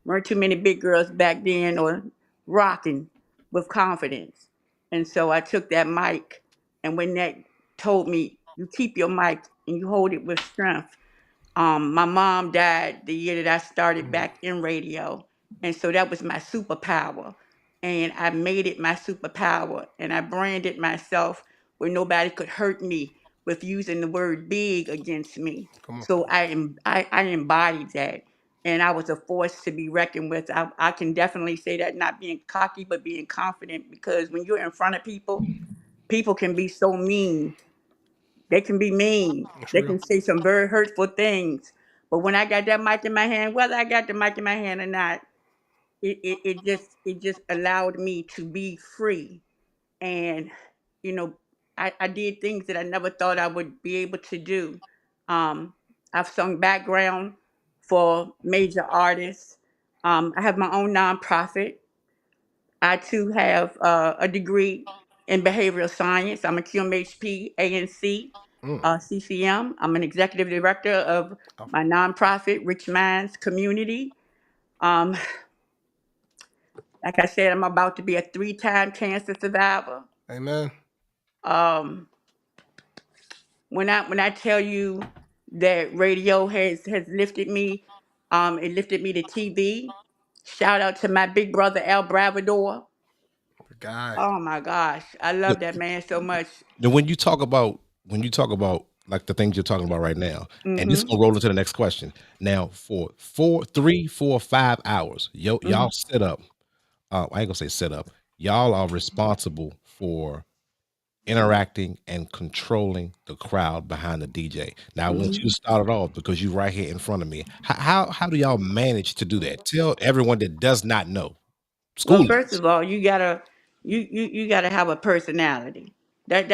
Weren't too many big girls back then or rocking with confidence. And so I took that mic, and when that told me, you keep your mic and you hold it with strength. My mom died the year that I started Mm, back in radio, and so that was my superpower. And I made it my superpower, and I branded myself where nobody could hurt me with using the word big against me. come on. So I embodied that, and I was a force to be reckoned with. I can definitely say that, not being cocky, but being confident, because when you're in front of people, people can be so mean, they can be mean. That's They real. can say some very hurtful things. But when I got that mic in my hand, whether I got the mic in my hand or not, it just allowed me to be free. And you know, I did things that I never thought I would be able to do. Um, I've sung background for major artists. I have my own nonprofit. I too have a degree in behavioral science. I'm a QMHP, ANC, Mm. CCM. I'm an executive director of Oh, my nonprofit, Rich Minds Community. Um, like I said, I'm about to be a three-time cancer survivor. amen. Um, when I tell you that radio has lifted me, it lifted me to TV. Shout out to my big brother Al Bravador. The guy. Oh my gosh, I love that man so much. Now, when you talk about like the things you're talking about right now, and this Hmm. gonna roll into the next question. Now, for 5 hours, y'all set up. I ain't gonna say set up. Y'all are responsible for interacting and controlling the crowd behind the DJ. Now, I want Hmm. you to start it off because you're right here in front of me. How do y'all manage to do that? Tell everyone that does not know. Well, School first us. of all, you gotta have a personality. That's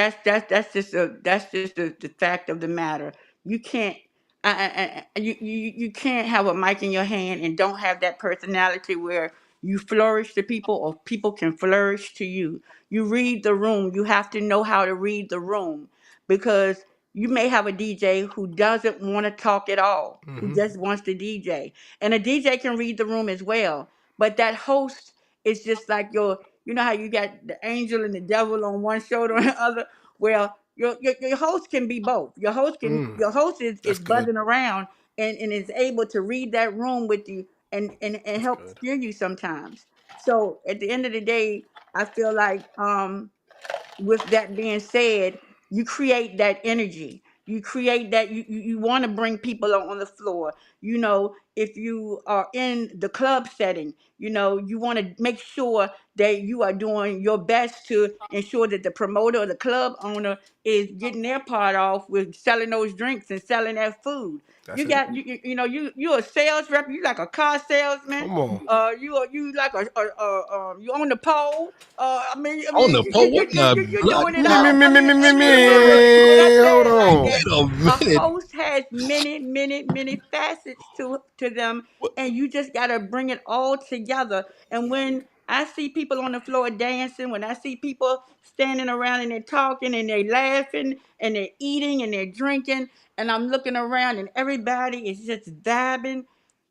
just the fact of the matter. You can't you can't have a mic in your hand and don't have that personality where you flourish to people or people can flourish to you. You read the room. You have to know how to read the room, because you may have a DJ who doesn't want to talk at all, who Mm-hmm. just wants to DJ, and a DJ can read the room as well. But that host, it's just like you know how you got the angel and the devil on one shoulder and the other. Well, your host can be both. Mm. Your host is That's good. buzzing around and is able to read that room with you and That's help good. steer you sometimes. So at the end of the day, I feel like with that being said, you create that energy. You create that you want to bring people on the floor. if you are in the club setting, you want to make sure that you are doing your best to ensure that the promoter or the club owner is getting their part off with selling those drinks and selling that food. That's You it. got you're a sales rep. You like a car salesman. Come on. You like you on the pole. On the pole, what in the You're blood? doing it Me, me, all. me, me, me, me, When I me. say Hold it like on. that, Wait a a minute. host has many facets to them, What- and you just gotta bring it all together. And when I see people on the floor dancing, when I see people standing around and they're talking and they're laughing and they're eating and they're drinking, and I'm looking around and everybody is just vibing,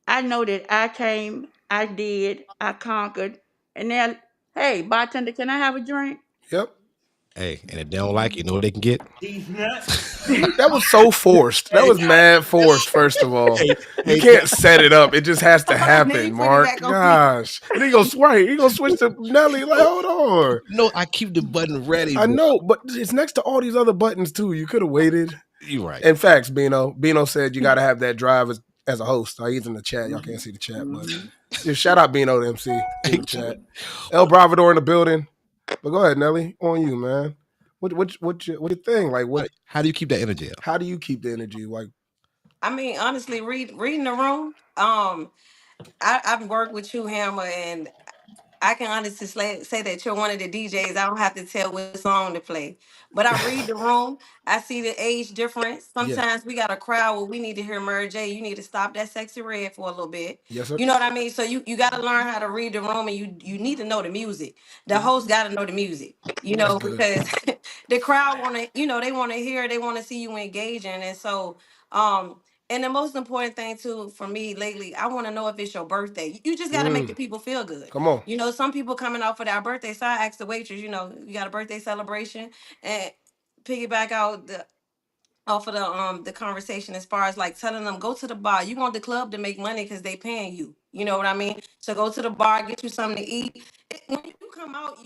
I know that I came, I did, I conquered, and then, hey, bartender, can I have a drink? Yep. Hey, and if they don't like you know what they can get? These nuts. That was so forced. That Hey, was mad forced, first of all. hey, You hey, can't set it up. It just has to Then happen, you put it Mark. back on me. Gosh. And he gonna swear. He gonna switch to Nelly. Like, hold on. no, I keep the button ready, I bro. know, but it's next to all these other buttons too. You could have waited. You right. In facts, Bino. Bino said you gotta have that drive as a host. He's in the chat. Y'all can't see the chat, but Mhm. just shout out Bino to MC. He in the Hey, chat. El Bravador in the building. But go ahead, Nelly. On you, man. What your thing? Like what how do you keep that energy up? how do you keep the energy? Like I mean, honestly, reading the room. I've worked with you, Hammer, and I can honestly say that you're one of the DJs. I don't have to tell what song to play. But I read the room. I see the age difference. yeah. Sometimes we got a crowd where we need to hear Mary J. You need to stop that sexy red for a little bit. Yes, sir. You know what I mean? So you got to learn how to read the room, and you need to know the music. The host got to know the music. That's good. Because the crowd want to, they want to hear, they want to see you engaging. And so, um, and the most important thing too for me lately, I want to know if it's your birthday. You just got to make the Mm, people feel good. come on. Some people coming out for their birthday. So I asked the waitress, you got a birthday celebration, and piggyback out off of the conversation as far as like telling them go to the bar. You want the club to make money because they paying you. You know what I mean? So go to the bar, get you something to eat. When you come out,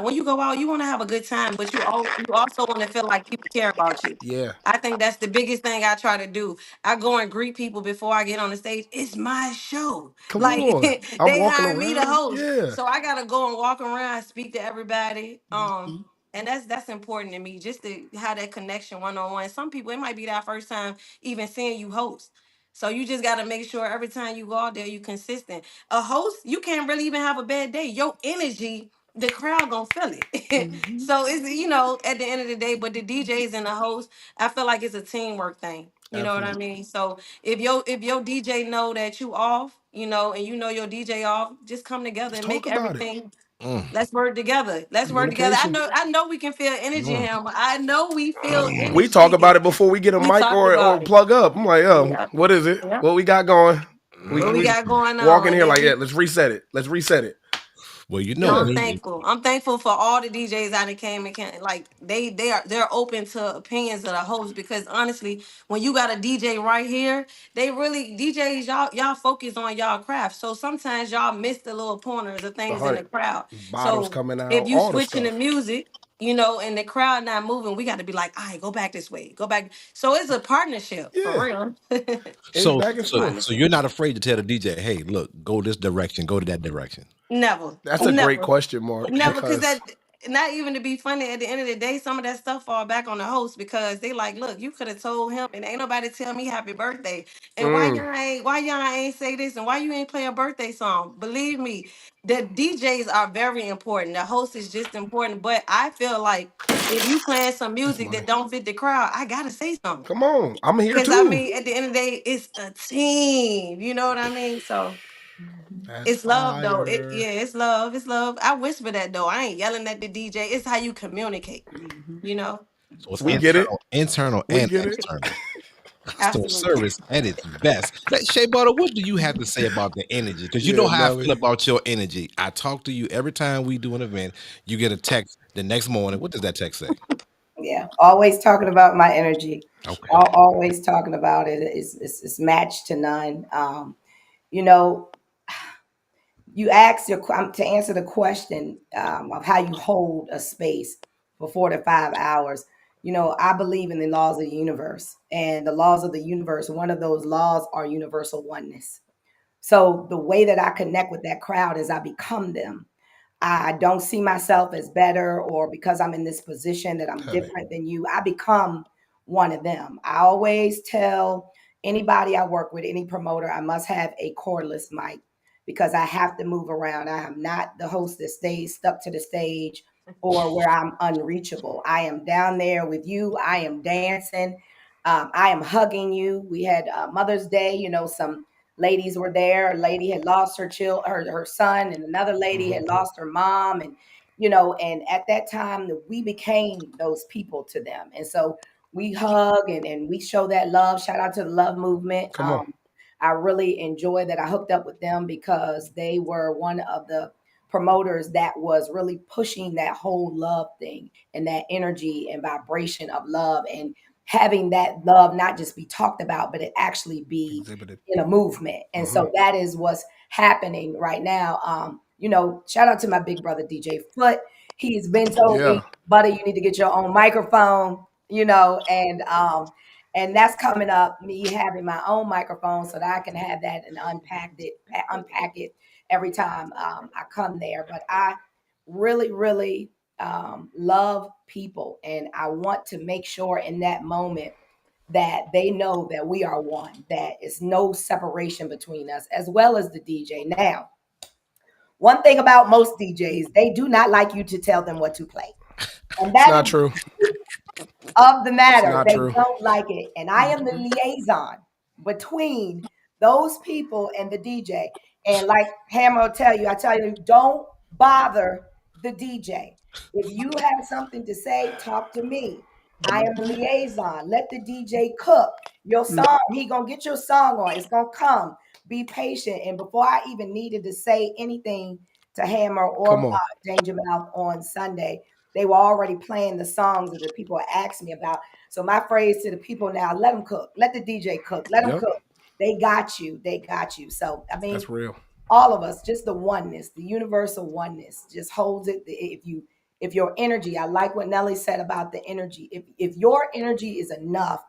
when you go out, you wanna have a good time, but you also want to feel like people care about you. Yeah. I think that's the biggest thing I try to do. I go and greet people before I get on the stage. It's my show. Come Like on. I'm they walking hired me to around. host. Yeah. So I gotta go and walk around, speak to everybody. And that's important to me, just to have that connection one on one. Some people, it might be that first time even seeing you host. So you just gotta make sure every time you go out there, you consistent. A host, you can't really even have a bad day. Your energy, the crowd gonna feel it. Mhm. So it's at the end of the day, but the DJs and the host, I feel like it's a teamwork thing. You know what I Absolutely. mean? So if your DJ know that you off, and you know your DJ off, just come together Just and talk make about it. everything. Mm, Let's work together. Let's work together. I Communication. know. I know we can feel energy, mm. Ham. I know we feel We talk about energy. it before we get a We mic talked or about it. plug up. I'm like, Yeah. what is it? Yeah. What we got going? We What we we got going walk on, in and here then like, yeah, we let's reset it. Let's reset it. Well, So Yeah. I'm thankful. I'm thankful for all the DJs out that came and like they're open to opinions of the host, because honestly, when you got a DJ right here, they really DJs y'all focus on y'all craft. So sometimes y'all miss the little pointers of A things in the hundred crowd. bottles So coming if out, you all the switching the stuff. music, and the crowd not moving, we got to be like, all right, go back this way, go back. So it's a partnership for Yeah. real. It's So, back and so, forth. so Partnership. you're not afraid to tell the DJ, "Hey, look, go this direction, go to that direction." Never, That's a great never. question, Mark, Never, because because that, not even to be funny. At the end of the day, some of that stuff fall back on the host, because they like, look, you could have told him, and ain't nobody tell me happy birthday, and mm, why y'all ain't say this, and why you ain't play a birthday song. Believe me, the DJs are very important. The host is just important, but I feel like if you playing some it's music that money. don't fit the crowd, I gotta say something, Come on. I'm here because I too. mean, at the end of the day, it's a team. You know what I mean? So. That's It's love though. fire. It's love. It's love. I whisper that though. I ain't yelling at the DJ. It's how you communicate. Mhm. You know. So it's We get it. internal We and get it. external. So Absolutely. service at its best. Shea Butter, what do you have to say about the energy? Because you know Yeah, how I feel Nelly. about your energy. I talk to you every time we do an event. You get a text the next morning. What does that text say? Yeah, always talking about my energy. Okay. Always talking about it. It's matched to none. You know, you ask to answer the question of how you hold a space for 4 to 5 hours. I believe in the laws of the universe, and the laws of the universe, one of those laws are universal oneness. So the way that I connect with that crowd is I become them. I don't see myself as better or because I'm in this position that I'm Honey. different than you. I become one of them. I always tell anybody I work with, any promoter, I must have a cordless mic because I have to move around. I am not the host that stays stuck to the stage or where I'm unreachable. I am down there with you. I am dancing. I am hugging you. We had Mother's Day, some ladies were there. A lady had lost her son, and another lady Hmm. had lost her mom, and and at that time we became those people to them, and so we hug and we show that love. Shout out to the love movement. Come on. I really enjoy that I hooked up with them because they were one of the promoters that was really pushing that whole love thing and that energy and vibration of love and having that love not just be talked about, but it actually be Exhibited. in a movement. And Hmm. so that is what's happening right now. Shout out to my big brother DJ Foot. He's been told Yeah. me, buddy, you need to get your own microphone, and that's coming up, me having my own microphone so that I can have that and unpack it every time I come there. But I really, really love people, and I want to make sure in that moment that they know that we are one, that is no separation between us, as well as the DJ. Now, one thing about most DJs, they do not like you to tell them what to play. And It's that not is true. of the It's matter. not They true. don't like it. And I am the liaison between those people and the DJ. And like Hammer will tell you, I tell you, don't bother the DJ. If you have something to say, talk to me. I am the liaison. Let the DJ cook your song. He gonna get your song on. It's gonna come. Be patient. And before I even needed to say anything to Hammer or Come on. Danger Mouth on Sunday, they were already playing the songs that the people asked me about. So my phrase to the people now, let them cook. Let the DJ cook. Let them Yep. cook. They got you. They got you. So, I mean, That's real. all of us, just the oneness, the universal oneness just holds it. If your energy, I like what Nelly said about the energy. If your energy is enough,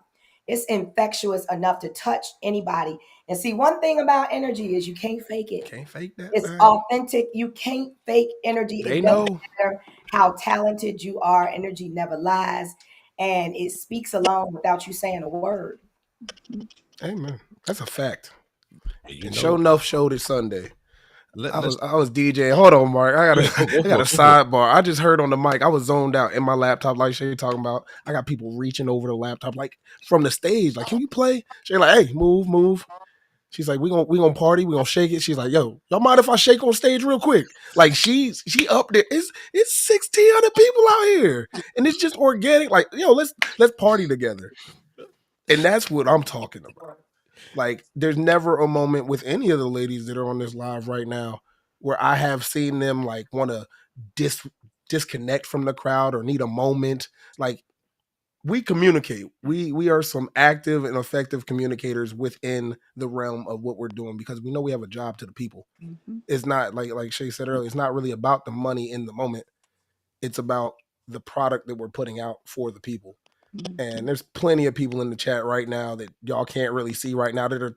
it's infectious enough to touch anybody. And see, one thing about energy is you can't fake it. Can't fake that It's thing. authentic. You can't fake energy. They It doesn't know. matter how talented you are. Energy never lies, and it speaks alone without you saying a word. Amen. That's a fact. You And show know, enough showed it Sunday. let's I was DJing. Hold on, Mark. go I for got a it. Go for it. sidebar. I just heard on the mic. I was zoned out in my laptop, like Shay talking about. I got people reaching over the laptop, like from the stage. Like, can you play? Shay like, hey, move, move. She's like, we gonna party, we gonna shake it. She's like, yo, y'all mind if I shake on stage real quick? Like she up there. It's 1,600 people out here, and it's just organic. Like, yo, let's party together, and that's what I'm talking about. Like, there's never a moment with any of the ladies that are on this live right now where I have seen them like want to disconnect from the crowd or need a moment. Like, we communicate. We are some active and effective communicators within the realm of what we're doing because we know we have a job to the people. Mhm. It's not like Shay said earlier, it's not really about the money in the moment. It's about the product that we're putting out for the people. And there's plenty of people in the chat right now that y'all can't really see right now that are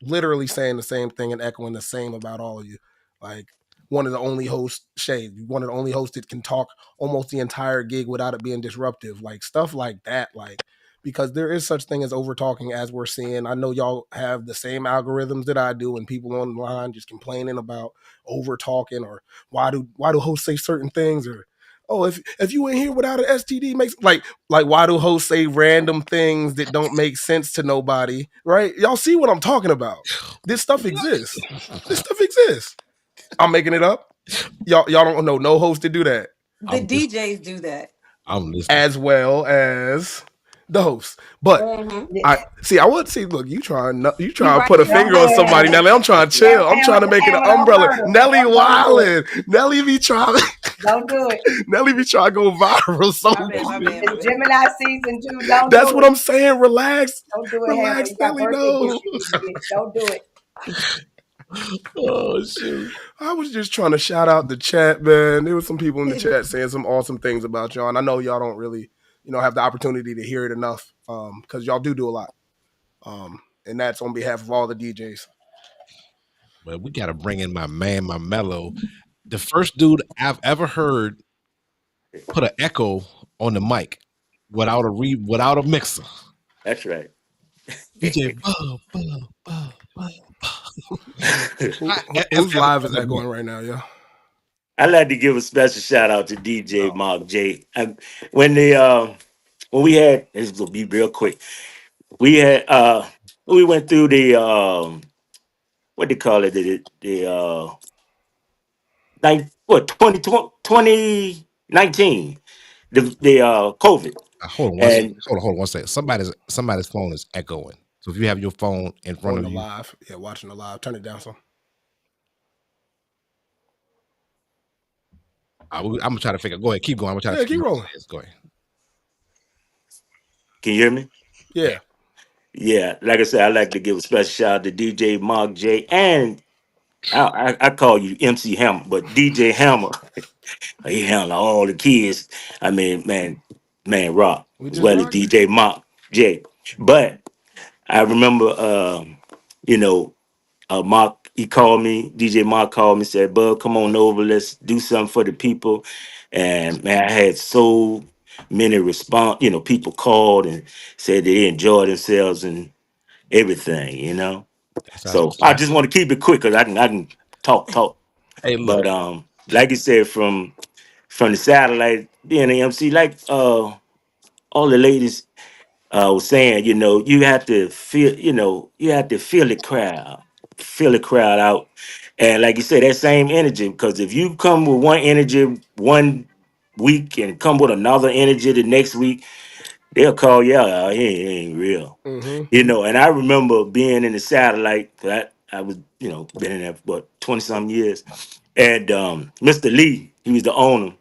literally saying the same thing and echoing the same about all of you. Like, one of the only hosts, Shay, one of the only hosts that can talk almost the entire gig without it being disruptive. Like, stuff like that. Like, because there is such thing as over talking, as we're seeing. I know y'all have the same algorithms that I do, and people online just complaining about over talking or why do hosts say certain things, or oh, if you ain't here without an STD makes like why do hosts say random things that don't make sense to nobody, right? Y'all see what I'm talking about. This stuff exists. This stuff exists. I'm making it up. Y'all don't know no host to do that, The I'm listening. DJs do that. I'm listening. as well as the host. But Hmm. I see. I would see. Look, you trying You to right, put a Don't finger do on it, somebody, Hammer. Nelly. I'm trying to Hammer, chill. I'm trying to make it an Hammer, don't umbrella. hurt him. Nelly Don't do it. wildin'. Nelly be trying. Don't do it. Nelly be trying to go viral so my bad, my bad, quick. my It's bad. Gemini season 2. Don't That's do what it. I'm saying. Relax, Don't do it, Hammer. relax, You got Nelly. birthday No. gifts you need to get. Don't do it. Oh shoot. I was just trying to shout out the chat, man. There was some people in the chat saying some awesome things about y'all, and I know y'all don't really, have the opportunity to hear it enough because y'all do a lot. And that's on behalf of all the DJs. But we got to bring in my man, my mellow. The first dude I've ever heard put an echo on the mic without a mixer. That's right. DJ, as Who's ever live is done that that going mic. right now, yeah? I'd like to give a special shout out to DJ Oh, Mark J. When they when we had, this will be real quick. We had we went through the what they call it, the like what 2019, the COVID. Hold on one second. And Hold on one second. Somebody's phone is echoing. So if you have your phone in front on of the you, live. Yeah, watching the live. Turn it down some. I'm gonna try to figure. Go ahead, keep going. I'm gonna try to Yeah, figure keep out what rolling. it is. Go ahead. can you hear me? Yeah. Yeah, like I said, I'd like to give a special shout out to DJ Mark J. And I call you MC Hammer, but DJ Hammer, he handled all the kids. I mean, man, rock We as just well as rocking. DJ Mark J. But I remember, you know, Mark, he called me, DJ Mark called me, said, Bub, come on over, let's do something for the people. And man, I had so many response, people called and said they enjoyed themselves and everything. That's how. So I just want to keep it quick because I can talk. Hey, look. But like you said, from the satellite being an MC, like all the ladies was saying, you have to feel the crowd out. And like you said, that same energy, because if you come with one energy one week and come with another energy the next week, they'll call you out. "Oh, he ain't real." Mm-hmm. And I remember being in the satellite. I was, been in there for what 20 some years. And Mr. Lee, he was the owner.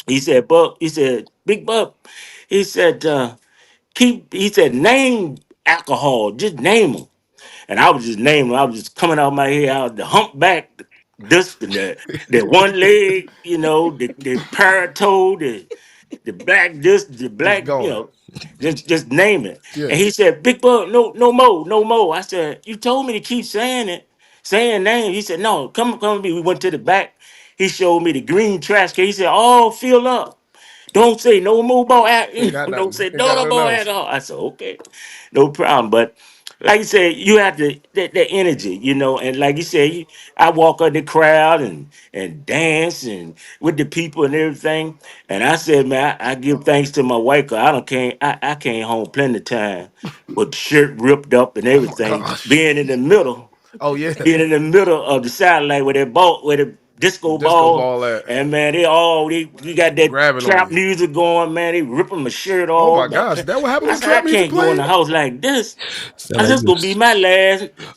He said, "Bub," he said, "Big Bub," he said, he said, "Name alcohol, just name them." And I was just naming. I was just coming out my head out the humpback, this, the one leg, the parrot toe, the black this, the Just black, going. just name it. Yeah. And he said, "Big Bug, no more, no more." I said, "You told me to keep saying it, saying names." He said, "No, come with me." We went to the back. He showed me the green trash can. He said, "Oh, fill up. Don't say no more about Ain't got don't nothing. say Ain't no got no nothing more else. alcohol." I said, "Okay, no problem." But like you said, you have to that energy, and like you said, I walk up the crowd and dance and with the people and everything. And I said, man, I give thanks to my wife 'cause I came home plenty of time with the shirt ripped up and Oh my everything, gosh. being in the middle Oh yeah. being in the middle of the satellite where the The disco disco ball, ball at and man, we got that grabbing on trap you. music going, man. They ripping my shirt Oh my off. gosh. That what happened I when said, I trap music can't go in played? the house like this. Sound I like said, this gonna be my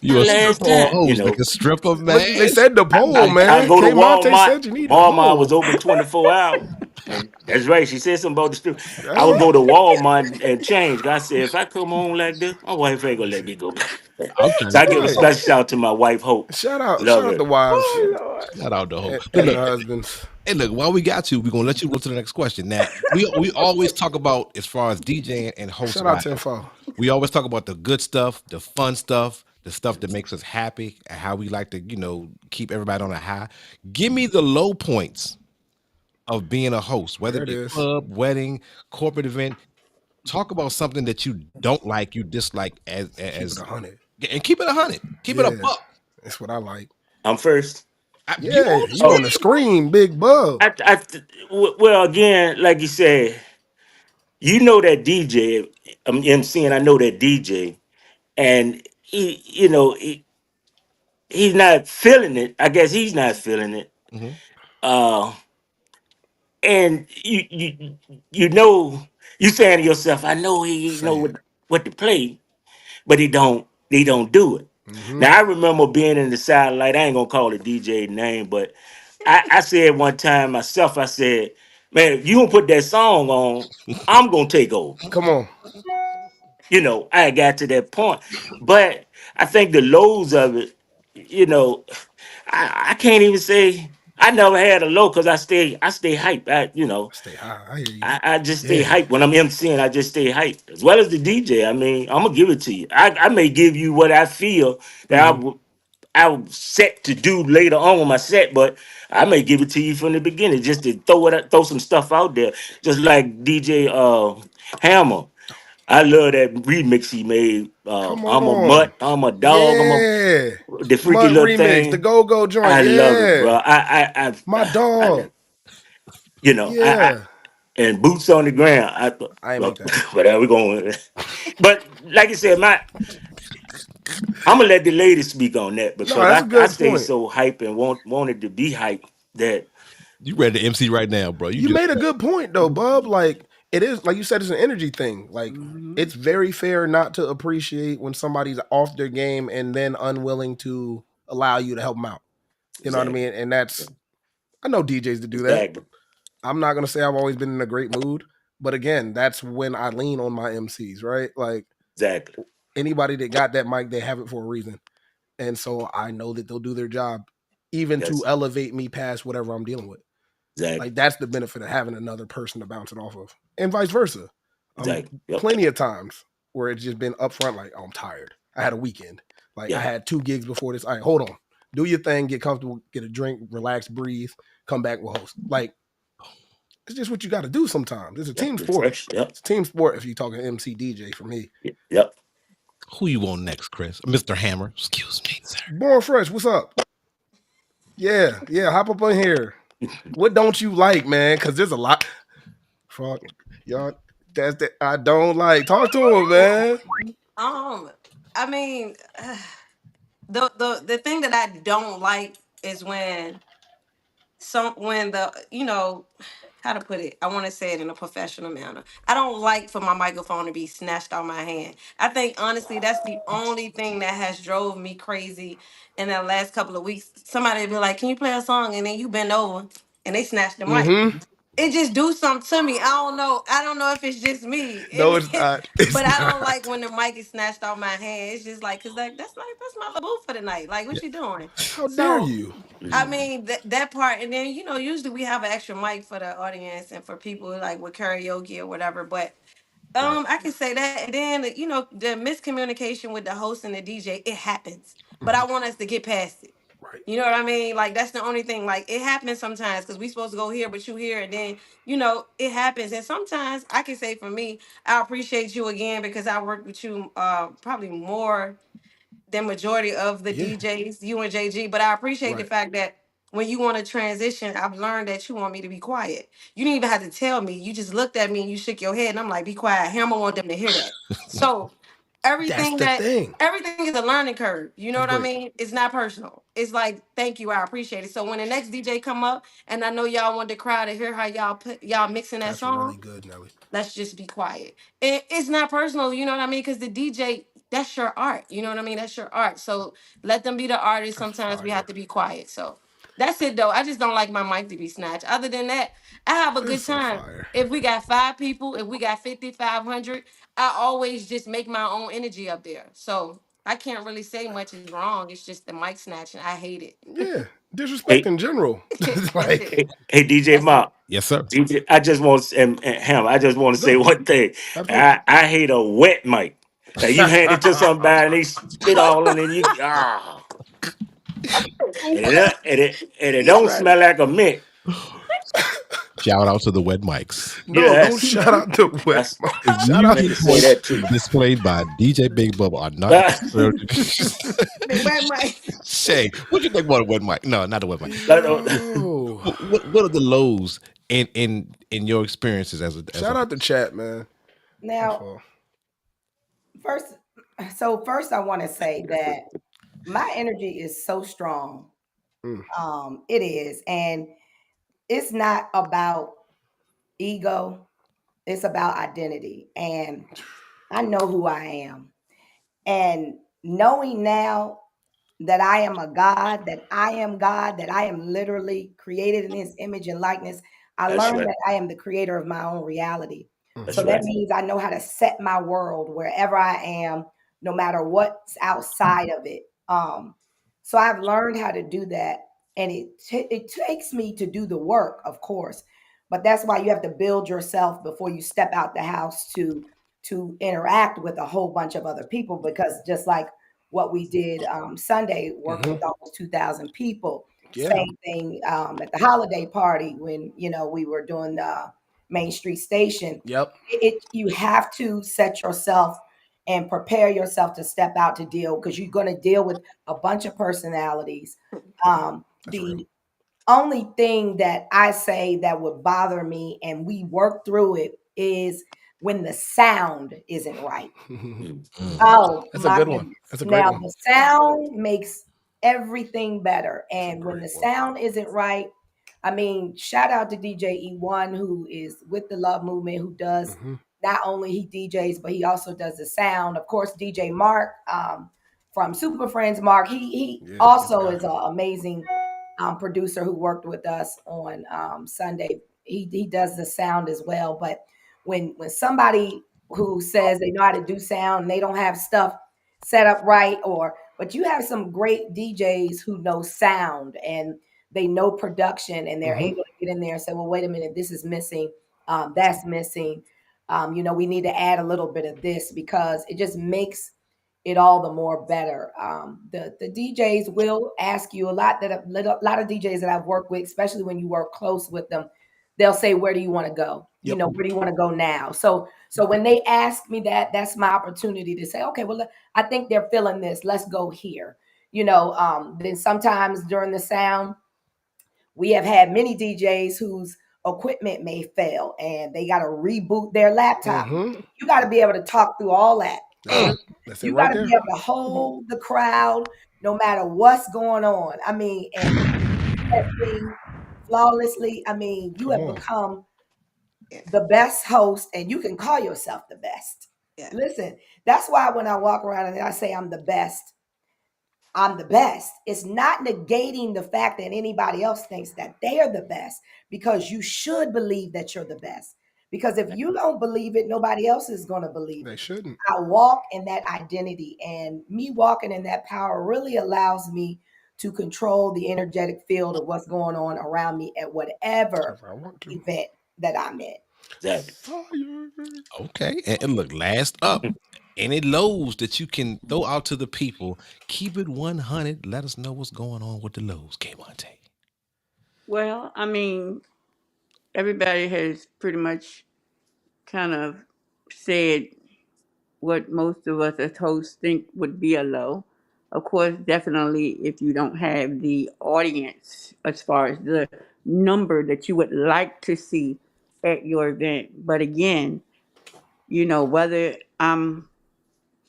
you a last stripper on time, hose, like a stripper, Look, they man. said the pole, I man. go to K Monte Walmart. said you need a Walmart was pole. open 24 hours. And that's right. She said something about the strip. I That's would it. go to Walmart and change. I said, if I come home like this, my wife ain't gonna let me go. I'm trying So to I give a Right. special shout out to my wife, Hope. Shout Love out her. the wives Oh Lord. shout out the whole. But and look, the husbands. hey, look. While we got you, we're gonna let you go to the next question. Now, we always talk about as far as DJing and host Shout out live. to Info. We always talk about the good stuff, the fun stuff, the stuff that makes us happy, and how we like to, keep everybody on a high. Give me the low points of being a host, whether There it it be is. club, wedding, corporate event. Talk about something that you don't like, you dislike, Keep it as 100. and keep it 100, keep it a Yeah. buck. That's what I like. I'm first. You Yeah, on the you Oh, on the screen? screen, big bub. well, again, like you said, that DJ, I'm MCing, I know that DJ, and he's not feeling it. I guess he's not feeling it. Mhm. Uh, and you know, you saying to yourself, I know he know Say it. what to play, but he don't do it. Mm-hmm. Now I remember being in the satellite. I ain't gonna call the DJ name, but I said one time myself, I said, man, if you don't put that song on, I'm gonna take over. Come on. I got to that point. But I think the lows of it, you know, I can't even say. I never had a low because I stay hype. Stay high. I hear you. I just stay Yeah. hype when I'm MCing. I just stay hype as well as the DJ. I mean, I'm gonna give it to you. I may give you what I feel that Hmm. I'm set to do later on with my set, but I may give it to you from the beginning just to throw some stuff out there, just like DJ Hammer. I love that remix he made. Come I'm a on. mutt, I'm a dog, Yeah. the freaky Mud little remix, the thing. go-go joint. I love it, Yeah. bro. My dog. I Yeah. and boots on the ground. I ain't Well, make that. whatever we going. But like I said, I'm gonna let the ladies speak on that No, because that's a I good stay point. so hype and wanted to be hype that You ready to MC right now, bro? You You just made a good point though, Bub. Like it is, like you said, it's an energy thing. Like Mhm. it's very fair not to appreciate when somebody's off their game and then unwilling to allow you to help them out. You know what I exactly, mean? And that's I know DJs to do that. exactly, I'm not gonna say I've always been in a great mood, but again, that's when I lean on my MCs, right? Like exactly, anybody that got that mic, they have it for a reason. And so I know that they'll do their job even to yes, elevate me past whatever I'm dealing with. exactly, Like that's the benefit of having another person to bounce it off of, and vice versa. exactly. Yep, Plenty of times where it's just been upfront, like, oh, I'm tired. I had a weekend. Like I yeah, had 2 gigs before this. All right, hold on. Do your thing, get comfortable, get a drink, relax, breathe, come back, we'll host. Like, it's just what you got to do sometimes. It's a yep, team sport. refresh. Yep, It's a team sport if you're talking MC DJ for me. yep. who you want next, Chris? Mr. Hammer. Excuse me, sir. Born Fresh, what's up? Yeah, yeah, hop up on here. What don't you like, man? Because there's a lot. Fuck, y'all. That's that I don't like. Talk to him, man. I mean, the thing that I don't like is when the how to put it, I want to say it in a professional manner. I don't like for my microphone to be snatched out my hand. I think honestly that's the only thing that has drove me crazy in the last couple of weeks. Somebody will be like, can you play a song, and then you bend over and they snatch the mic. Mm-hmm. It just do something to me. I don't know if it's just me. No, it's not. But It's I don't not. like when the mic is snatched out my hand. It's just like, cause that's my little boo for the night. Like, Yeah. what you doing? How dare So you? I Mhm. mean that part, and then usually we have an extra mic for the audience and for people like with karaoke or whatever. But Right. I can say that, and then the miscommunication with the host and the DJ, it happens. But I Mhm. want us to get past it. Right. You know what I mean? Like that's the only thing. Like it happens sometimes because we supposed to go here, but you here, and then it happens. And sometimes I can say for me, I appreciate you again because I worked with you probably more the majority of the Yeah. DJs, you and JG, but I appreciate the Right. fact that when you want to transition, I've learned that you want me to be quiet. You didn't even have to tell me. You just looked at me and you shook your head, and I'm like, be quiet. Hammer want them to hear that. So That's everything the that thing. everything is a learning curve. You know That's what I great. mean? It's not personal. It's like, thank you, I appreciate it. So when the next DJ come up, and I know y'all want the crowd to hear how y'all mixing that That's song, really good, Nelly. let's just be quiet. It's not personal, you know what I mean? Because the DJ, that's your art. You know what I mean? That's your art. So let them be the artist. That's Sometimes we fire. have to be quiet. So that's it, though. I just don't like my mic to be snatched. Other than that, I have a That's good so time. fire. If we got 5 people, if we got 5,500, I always just make my own energy up there. So I can't really say much is wrong. It's just the mic snatching. I hate Yeah. Disrespect Hey, in general. it. It's That's like, it. hey, DJ That's it. Mark. Yes, sir. DJ, I just want and Ham. I just want to say go. one thing. Absolutely. I hate a wet mic. Like you hand it to somebody and they spit all in it. You and it He's don't right. smell like a mint. Shout out to the wet mics. No, Yeah, don't shout out to wet. that's Shout I out. meant Music to say points that too. displayed by DJ Big Bubba are not necessarily. The wet mic. Shay, what you think about a wet mic? No, not a wet mic. Yo. What are the lows in your experiences as Shout a out to chat, man. That's Now, all. first, first I want to say that my energy is so strong. Mm. It is, and it's not about ego. It's about identity, and I know who I am. And knowing now that I am a God, that I am God, that I am literally created in his image and likeness, I That's learned right. that I am the creator of my own reality. That's So Mhm. that right. means I know how to set my world wherever I am, no matter what's outside of it. So I've learned how to do that. and it takes me to do the work, of course, but that's why you have to build yourself before you step out the house to interact with a whole bunch of other people, because just like what we did Sunday, working with almost 2,000 people. Yeah. Same thing at the holiday party when we were doing Main Street Station. Yep. You have to set yourself and prepare yourself to step out to deal, because you're going to deal with a bunch of personalities. That's real. The only thing that I say that would bother me, and we work through it, is when the sound isn't right. Oh That's a my good one. goodness. That's a great Now one. the sound makes everything better. That's a And when great the one. sound isn't right, I mean, shout out to DJ E1, who is with the Love Movement, who does Hmm. not only he DJs, but he also does the sound. Of course, DJ Marc from Super Friends Mark, he Yeah, he's the also guy. is an amazing producer who worked with us on Sunday. He does the sound as well. But when somebody who says they know how to do sound and they don't have stuff set up right, but you have some great DJs who know sound and they know production, and they're Hmm. able to get in there and say, well, wait a minute, this is missing, that's missing. We need to add a little bit of this, because it just makes it all the more better. The DJs will ask you a lot, that a lot of DJs that I've worked with, especially when you work close with them, they'll say, where do you want to go? Yep. Where do you want to go now? So when they ask me that, that's my opportunity to say, okay, well, I think they're feeling this. Let's go here. Then sometimes during the sound, we have had many DJs whose equipment may fail and they got to reboot their laptop. Hmm. You got to be able to talk through all that. That's And it. That's it you got right to be there. able to hold the crowd no matter what's going on. I mean, and that thing flawlessly. I mean, you Come have on. become Yeah. the best host, and you can call yourself the best. Yeah. Listen, that's why when I walk around and I say I'm the best, I'm the best. It's not negating the fact that anybody else thinks that they're the best, because you should believe that you're the best. Because if you don't believe it, nobody else is going to believe They it. shouldn't. I walk in that identity, and me walking in that power really allows me to control the energetic field of what's going on around me at whatever If I want to. event that I'm in. Exactly. Fire. Okay. And look, last up, any lows that you can throw out to the people, keep it 100. Let us know what's going on with the lows, K Monte. Well, I mean, everybody has pretty much kind of said what most of us as hosts think would be a low. Of course, definitely if you don't have the audience as far as the number that you would like to see at your event. But again, whether I'm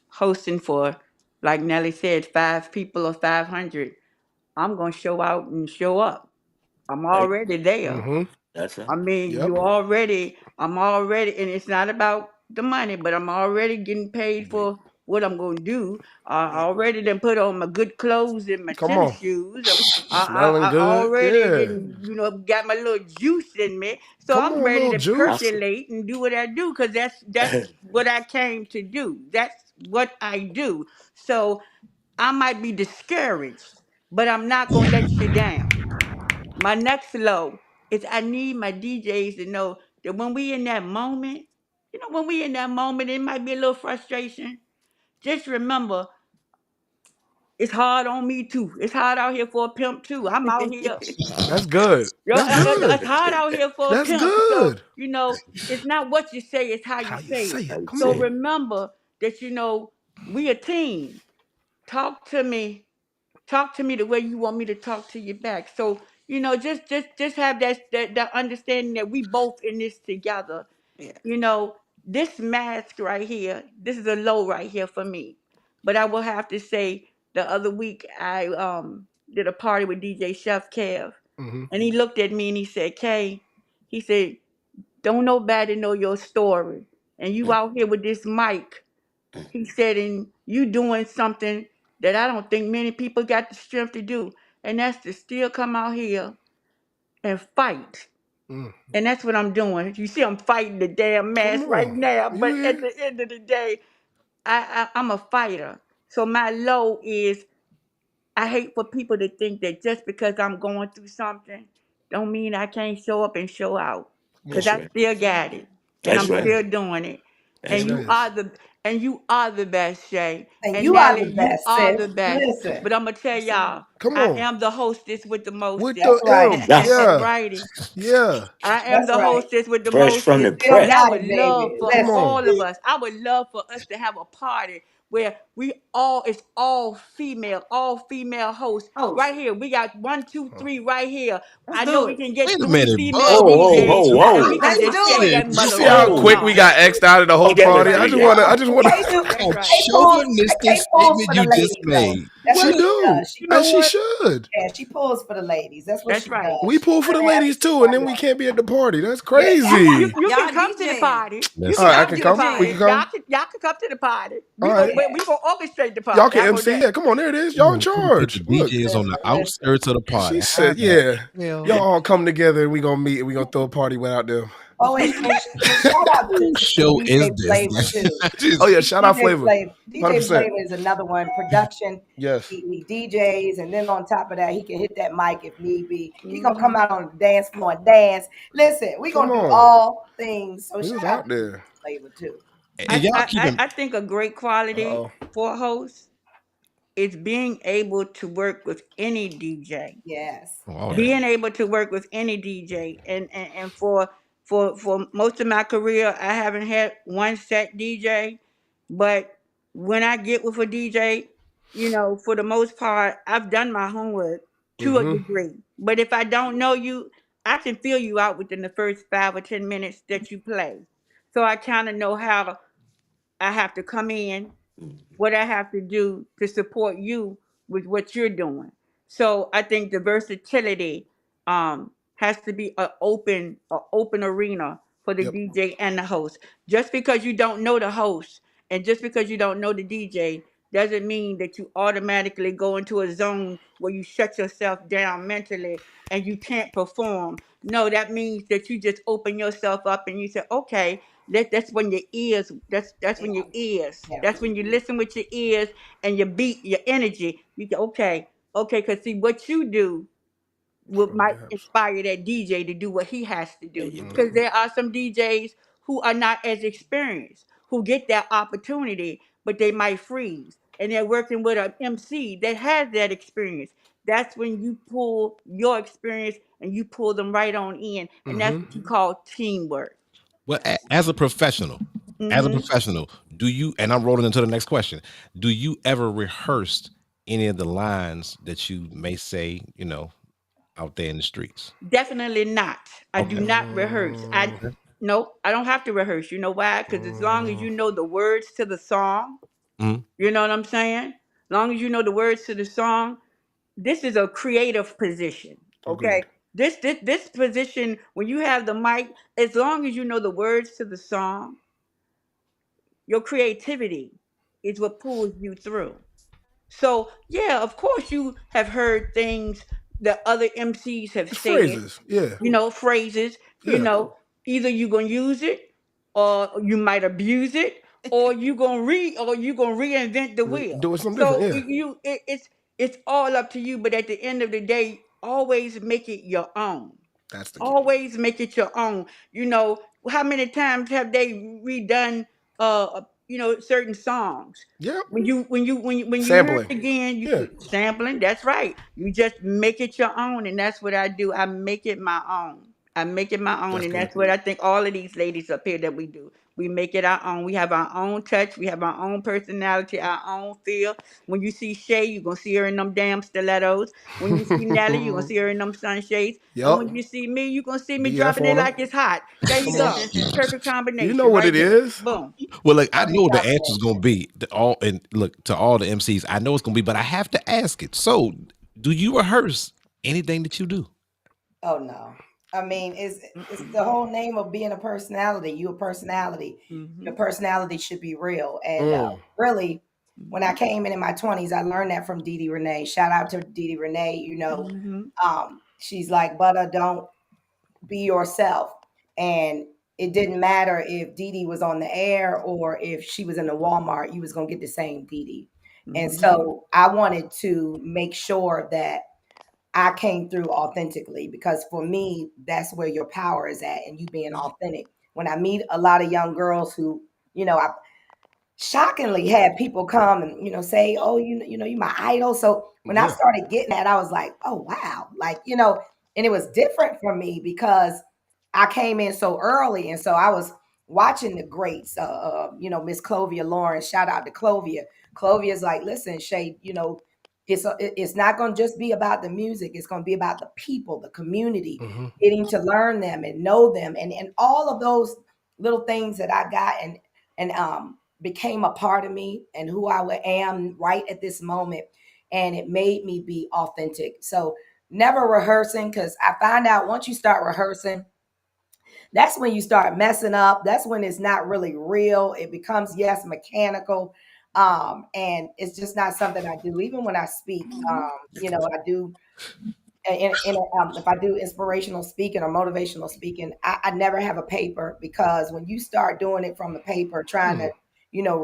hosting for, like Nelly said, 5 people or 500, I'm going to show out and show up. I'm Right. already there. Hmm. That's right. I mean, Yep. I'm already, and it's not about the money, but I'm already getting paid We for what I'm going to do. I Yeah. already done put on my good clothes and my come tennis on. shoes. Smelling I good. already Yeah. didn't, got my little juice in me. So Come I'm on, ready little to juice. Awesome. percolate and do what I do, because that's what I came to do. That's what I do. So I might be discouraged, but I'm not going to let you down. My next low is I need my DJs to know that when we in that moment, when we in that moment, it might be a little frustration. Just remember, it's hard on me too. It's hard out here for a pimp too. I'm out here. That's good. That's It's good. hard out here for a That's pimp. So, good. it's not what you say, it's how you How you say say it. it. How you Come So say on. it. remember that, we a team. Talk to me the way you want me to talk to you back. So, just have that understanding that we both in this together. Yeah. You know, this mask right here, this is a low right here for me. But I will have to say, the other week I did a party with DJ Chef Kev, Hmm. and he looked at me and he said, Kay, he said, don't nobody know your story. And you Mm, out here with this mic, mm. he said, and you doing something that I don't think many people got the strength to do. And that's to still come out here and fight. Mm. And that's what I'm doing. You see, I'm fighting the damn Come mask right on. now. You But at here? the end of the day, I'm a fighter. So my low is I hate for people to think that just because I'm going through something, don't mean I can't show up and show out. Come Cause on. That's I right. still got it, and That's I'm right. still doing it. Say That's And right. you less. are the best, Shay. And And you are Nelly, the you best, are sis. the best. Listen. But I'm gonna tell y'all, Come I on. am the hostess with the With mostest. That's the right. M. That's All Yeah. righty. Yeah. I am That's the right. hostess with the fresh from You the mostest, still and press. I got would it, love baby. for Come Listen. on. all of us. I would love for us to have a party where we all it's all female hosts Host. right here. We got one, two, Oh, three right here. Let's I know do we it. can get Wait a three minute, female Bub. Whoa, whoa, You DJs, whoa, can't and do we whoa, can Let's just do shake it. that. that you mother see how right whoa. quick we now. got X'd out of the whole Hold that party? I machine just want to. down. I just want to. Kay do That's right. A Kay pulls chauvinistic Kay pulls statement for the you just ladies though. made. That's She what What? she do, does. She and she pulls. should. Yeah, she pulls for the ladies. That's what That's she right. does. We She pull for the really has ladies the too, and party then we on. can't be at the party. That's Yeah, crazy. You Y'all can come to the DJing. party. You You That's can All right, I come can to the got come. We party. can DJing. come. Y'all can come to the party. All right. yeah. We gonna orchestrate the Y'all party. can How about MC. that? Yeah, come on. There it is. we're Y'all in gonna, we're gonna put charge. the Look, DJs on the Listen, listen. outskirts of the party. she How said, the yeah. hell? Y'all all come together and we gonna meet and we gonna throw a party without them. Oh, and shout out Who to show is DJ Flavor this? too. Oh Just yeah, shout out DJ Flavor. Flavor. DJ 100%. Flavor is another one. Production. Yes. He DJs, and then on top of that, he can hit that mic if need be. He gonna come Mhm. out on the dance floor and dance. Listen, we Come gonna do on. all things. So He shout was out out to there. DJ Flavor too. and y'all keeping. I think a great Uh quality oh. for a host is being able to work with any DJ. Yes. Oh Yeah. yeah. Being able to work with any DJ, and for most of my career, I haven't had one set DJ, but when I get with a DJ, for the most part, I've done my homework to a Mm-hmm. degree. But if I don't know you, I can feel you out within the first 5 or 10 minutes that you play. So I kind of know how I have to come in, what I have to do to support you with what you're doing. So I think the versatility has to be a open arena for the Yep. DJ and the host. Just because you don't know the host and just because you don't know the DJ doesn't mean that you automatically go into a zone where you shut yourself down mentally and you can't perform. No, that means that you just open yourself up and you say, okay, that's when your ears. That's Yeah. when your ears. Yeah. That's when you listen with your ears and your beat, your energy. You go okay. Cause see what you do Fill the might gaps. inspire that DJ to do what he has to There do. you Because go. Mm-hmm. there are some DJs who are not as experienced, who get that opportunity, but they might freeze. And they're working with an MC that has that experience. That's when you pull your experience and you pull them right on in. And that's Mm-hmm. what you call teamwork. Well, as a professional, Hmm. do you? And I'm rolling into the next question. Do you ever rehearse any of the lines that you may say? Out there in the streets. Definitely not. I do Okay. not rehearse. Okay. I don't have to rehearse. You know why? Because as long as Mm, you know the words to the song, Mhm. you know what I'm saying? As long as you know the words to the song, this is a creative position. Okay. agreed. This position, when you have the mic, as long as you know the words to the song, your creativity is what pulls you through. So yeah, of course you have heard things that other MCs have It's said, phrases. Yeah. phrases, Yeah. either you're gonna use it or you might abuse it or you gonna reinvent the wheel. Do it something different. So Yeah. it's all up to you, but at the end of the day, always make it your own. That's the key. Always make it your own. How many times have they redone certain songs? Yep. When you hear Sampling. it again, you Yeah. sampling. That's right. You just make it your own, and that's what I do. I make it my own. I make it my own, That's and good. that's what I think all of these ladies up here that we do. We make it our own. We have our own touch. We have our own personality, our own feel. When you see Shay, you're gonna see her in them damn stilettos. When you see Nelly, you're gonna see her in them sunshades. And Yep. when you see me, you're gonna see me BF dropping it on them. like it's hot. There you Come on. go. Perfect You know combination what right it there. is. Boom. Well, look, I Perfect know the answer is combination. going to be all. And look to all the MCs. I know it's going to be, but I have to ask it. So, do you rehearse anything that you do? Oh no. I mean, it's the Mm-mm. whole name of being a personality. You a personality. Your Mhm. personality should be real. And Mm. really, when I Mhm. came in my 20s, I learned that from Dee Dee Renee. Shout out to Dee Dee Renee. Mhm. She's like, Butter, don't be yourself. And it didn't matter if Dee Dee was on the air or if she was in the Walmart, you was gonna get the same Dee Dee. And Mm-hmm. so I wanted to make sure that I came through authentically, because for me, that's where your power is at, and you being authentic. When I meet a lot of young girls who, I shockingly had people come and say, "Oh, you my idol." So when I Yeah. started getting that, I was like, "Oh wow!" Like and it was different for me because I came in so early, and so I was watching the greats. Miss Clovia Lawrence. Shout out to Clovia. Clovia's like, "Listen, Shay, it's not going to just be about the music. It's going to be about the people, the community, Hmm. getting to learn them and know them, and all of those little things that I got and became a part of me and who I am right at this moment. And it made me be authentic. So never rehearsing, because I find out once you start rehearsing, that's when you start messing up. That's when it's not really real. It becomes, yes, mechanical. And it's just not something I do. Even when I speak, I do if I do inspirational speaking or motivational speaking, I never have a paper, because when you start doing it from the paper, trying to,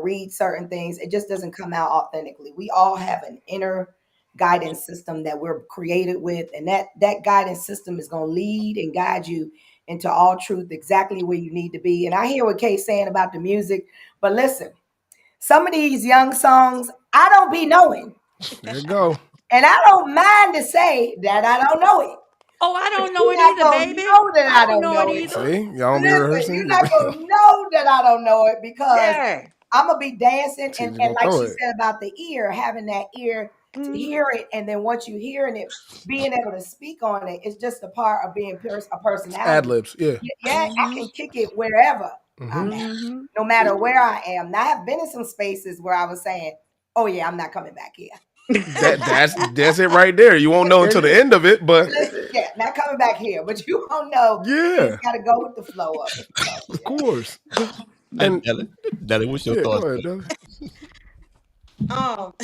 read certain things, it just doesn't come out authentically. We all have an inner guidance system that we're created with, and that guidance system is going to lead and guide you into all truth, exactly where you need to be. And I hear what Kay's saying about the music, but listen, some of these young songs I don't be knowing. There you go. And I don't mind to say that I don't know it. Oh, I But don't know you're it not either, gonna baby. know that I I don't don't know it know it. either. See, y'all don't be Listen, rehearsing. you're not gonna know that I don't know it, because Yeah. I'm gonna be dancing, and, She's and gonna like throw she it. said about the ear, having that ear to Mm-hmm. hear it, and then once you hearing it, being able to speak on it, it's just a part of being a Ad personality. libs. Yeah. Yeah, I can kick it wherever Hmm. I'm at, Mm-hmm. no matter where I am. Now I have been in some spaces where I was saying, "Oh yeah, I'm not coming back here." That's it right there. You won't know until the end of it, but Listen, yeah, not coming back here, but you don't know. You just yeah, got to go with the flow of it. So, of course. And And Nelly, what's your yeah, go thoughts? ahead, Dudley. Um,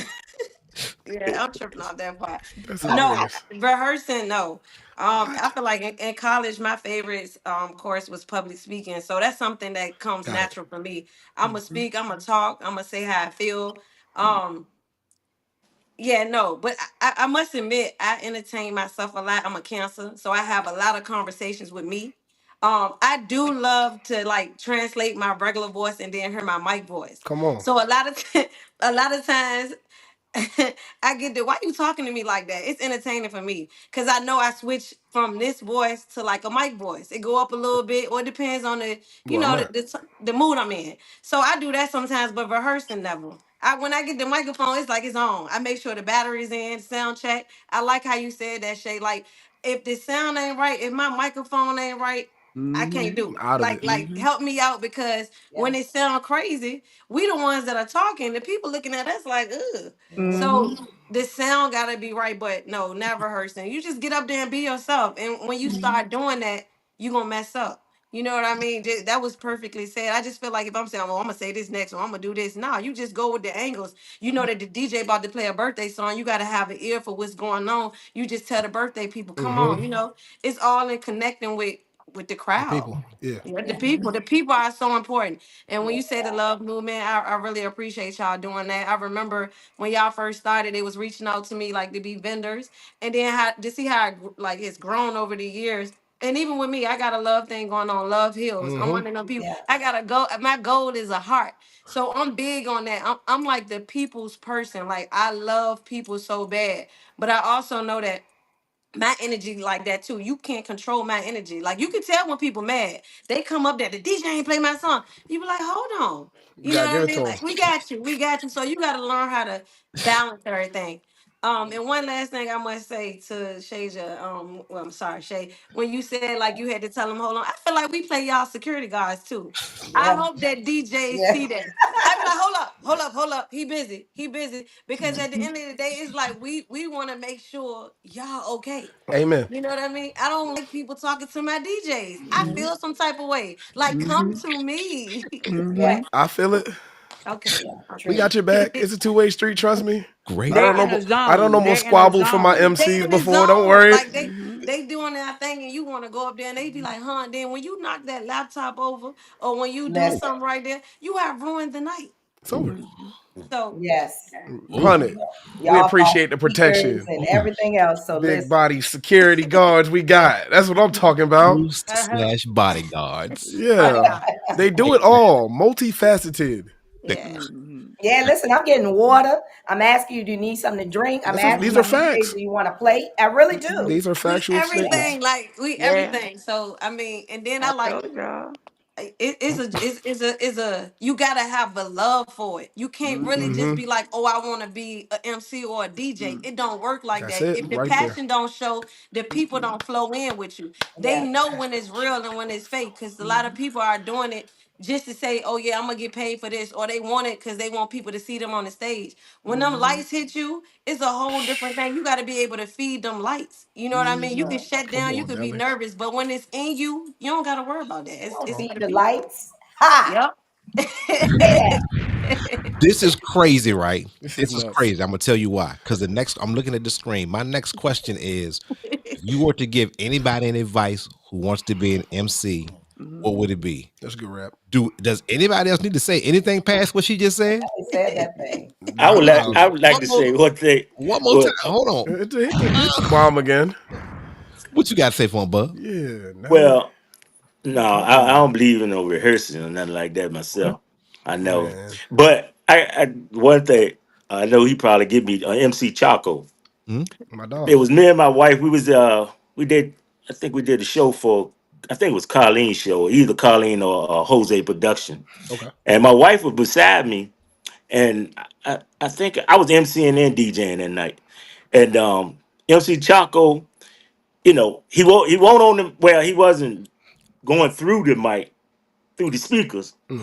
yeah, I'm tripping off that part. That's No, hilarious. rehearsing, no. I What? feel like in college, my favorite course was public speaking. So that's something that comes Got it. natural for me. I'm gonna Mm-hmm. speak, I'm gonna talk, I'm gonna say how I feel. Um, yeah, no, but I must admit, I entertain myself a lot. I'm a Cancer, so I have a lot of conversations with me. I do love to like translate my regular voice and then hear my mic voice. Come on. So a lot of a lot of times I get the why you talking to me like that? It's entertaining for me because I know I switch from this voice to like a mic voice. It go up a little bit, or it depends on the Where I'm at. the mood I'm in. So I do that sometimes, but rehearsing never. When I get the microphone, it's like it's on. I make sure the battery's in, sound check. I like how you said that, Shay. Like if the sound ain't right, if my microphone ain't right, I can't Mm-hmm. do it. Out of it. Like Mm-hmm. help me out because yeah. when it sound crazy, we the ones that are talking. The people looking at us like, ugh. Mhm. So Mm-hmm. the sound gotta be right, but no, never rehearsing. You just get up there and be yourself. And when you start doing that, you gonna mess up. You know what I mean? That was perfectly said. I just feel like if I'm saying, well, I'm gonna say this next, or I'm gonna do this. Nah, you just go with the angles. You know that the DJ about to play a birthday song. You gotta have an ear for what's going on. You just tell the birthday people, come Hmm. on. It's all in connecting with the The crowd. people. Yeah. Yeah, the Yeah. people. The people are so important. And when you Yes, say the they love movement, I really appreciate y'all doing that. I remember when y'all first started, it was reaching out to me like to be vendors, and then how to see how like it's grown over the years. And even with me, I got a love thing going on. Love heals. I'm Hmm. one of them are. people. Yeah. I gotta go. My goal is a heart, so I'm big on that. I'm like the people's person. Like I love people so bad, but I also know that my energy like that too. You can't control my energy. Like you can tell when people mad. They come up there, the DJ ain't play my song. You be like, hold on. You You know gotta what give I it mean? to them. Like we got you. So you gotta learn how to balance everything. And one last thing I must say to Shaja, well, I'm sorry, Shay, when you said like you had to tell them, hold on, I feel like we play y'all security guards too. I Yeah. hope that DJs Yeah. see that. I be like, hold up, hold up, hold up. He busy. Because at the end of the day, it's like we want to make sure y'all okay. Amen. You know what I mean? I don't like people talking to my DJs. I feel some type of way. Like, come Mm-hmm. to me. Yeah. Mm-hmm. I feel it. Okay. Yeah. We Okay. True. got your back. It's a two-way street. Trust me. Great. I They're don't know. in a I don't know zone. more They're in a squabble from my zone. They MCs in the before. Don't zone. worry. Like Mm-hmm. they doing their thing and you want to go up there and they be like, huh? And then when you knock that laptop over or when you do Listen. something right there, you have ruined the night. It's over. So Yes. 100. We Y'all call appreciate the speakers protection. and everything else. So Big listen. body security guards we got. That's what I'm talking about. Boost slash bodyguards. Yeah. They do it all. Multifaceted. The- yeah. Yeah, listen, I'm getting water. I'm asking you, do you need something to drink? I'm asking These my are DJs, facts. do you want to play? I really do. These are We factual statements. everything, like we Yeah, everything. So I mean, and then I I like told y'all. it's a you gotta have a love for it. You can't really just Mm-hmm. be like, oh, I want to be a MC or a DJ. It don't work like That's that. it If the right there. passion don't show, the people don't flow in with you. They Yeah. know when it's real and when it's fake, because a lot of people are doing it just to say, oh yeah, I'm gonna get paid for this, or they want it because they want people to see them on the stage. When them lights hit you, it's a whole different thing. You got to be able to feed them lights. You know what I mean? You can shut Come down, you on, could be Nelly. nervous, but when it's in you, you don't got to worry about that. You It's don't it's feed for the the people. lights. Ha! Yep. Say that. This is crazy, right? This is This is nuts. crazy. I'm gonna tell you why. Because the next, I'm looking at the screen. My next question is: if you were to give anybody an advice who wants to be an MC, what would it be? That's a good rap. Does anybody else need to say anything past what she just said? They said that thing. Nah. I would like One to more, say one thing. one more time. Well, Hold on. Hit the bomb again. What you got to say for him, Bub? Yeah, Nelly. well, no, Come I don't on, believe in no rehearsing or nothing like that myself. I know, man. but I one thing I know he probably give me MC Chaco. Hmm? My It dog. was me and my wife. We did. I think we did a show for. I think it was Carlene's show, either Carlene or Jose Production. Okay. And my wife was beside me, and I think I was MCing and DJing that night. And MC Chaco, he won't on the well, he wasn't going through the mic, through the speakers. Mm,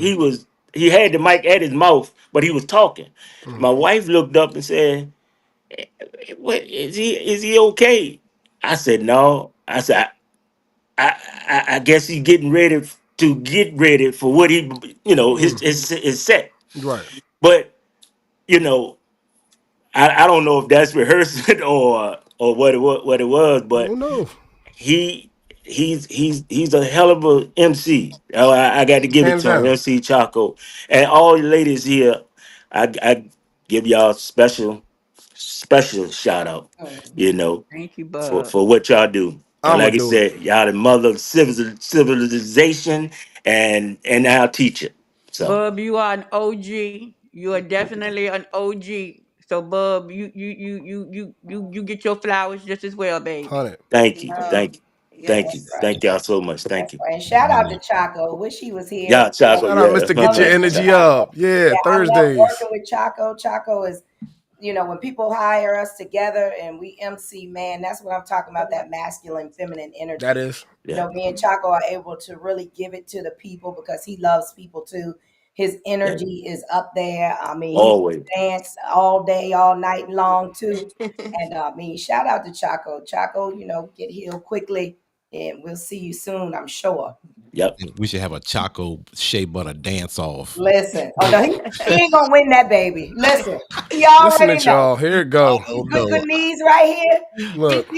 He had the mic at his mouth, but he was talking. mm, My wife looked up and said, "What is he okay?" I said, "No." I said, I guess he's getting ready to get ready for what he, mm. his set. Right. But you know, I don't know if that's rehearsing or what it was, Who but knows? he he's a hell of a MC. I got to give it Hands to him, down. MC Chaco, and all the ladies here. I give y'all special shout out. You Mhm. know, Thank you, for Bub. what y'all do. And I'ma like I do it. said, y'all the mother of civilization and our teacher. So Bub, you are an OG. You are definitely an OG. So, Bub, you get your flowers just as well, baby. 100. thank you, Yeah. thank you, thank you, That's Yes. right. thank y'all so much. Thank That's you. right. And shout out to Chaco. Wish he was here. Y'all, Chaco, Shout out, yeah, Mr. Get that's Your Love right. me some Energy Chaco. Up. Yeah, Yeah, I love Thursdays. working with Chaco. Chaco is, when people hire us together and we MC, man, that's what I'm talking about, that masculine, feminine That energy. is. Yeah, Me and Chaco are able to really give it to the people because he loves people too. His yeah, energy is up there. I mean, he always. dance all day, all night long too. And shout out to Chaco. Chaco, get healed quickly, and we'll see you soon, I'm sure. Yep. We should have a Choco Shea Butter dance off. Listen, oh no, he ain't gonna win that baby. Listen, he Listen already at know. y'all. Here it go. Oh These good no. knees right here. Look.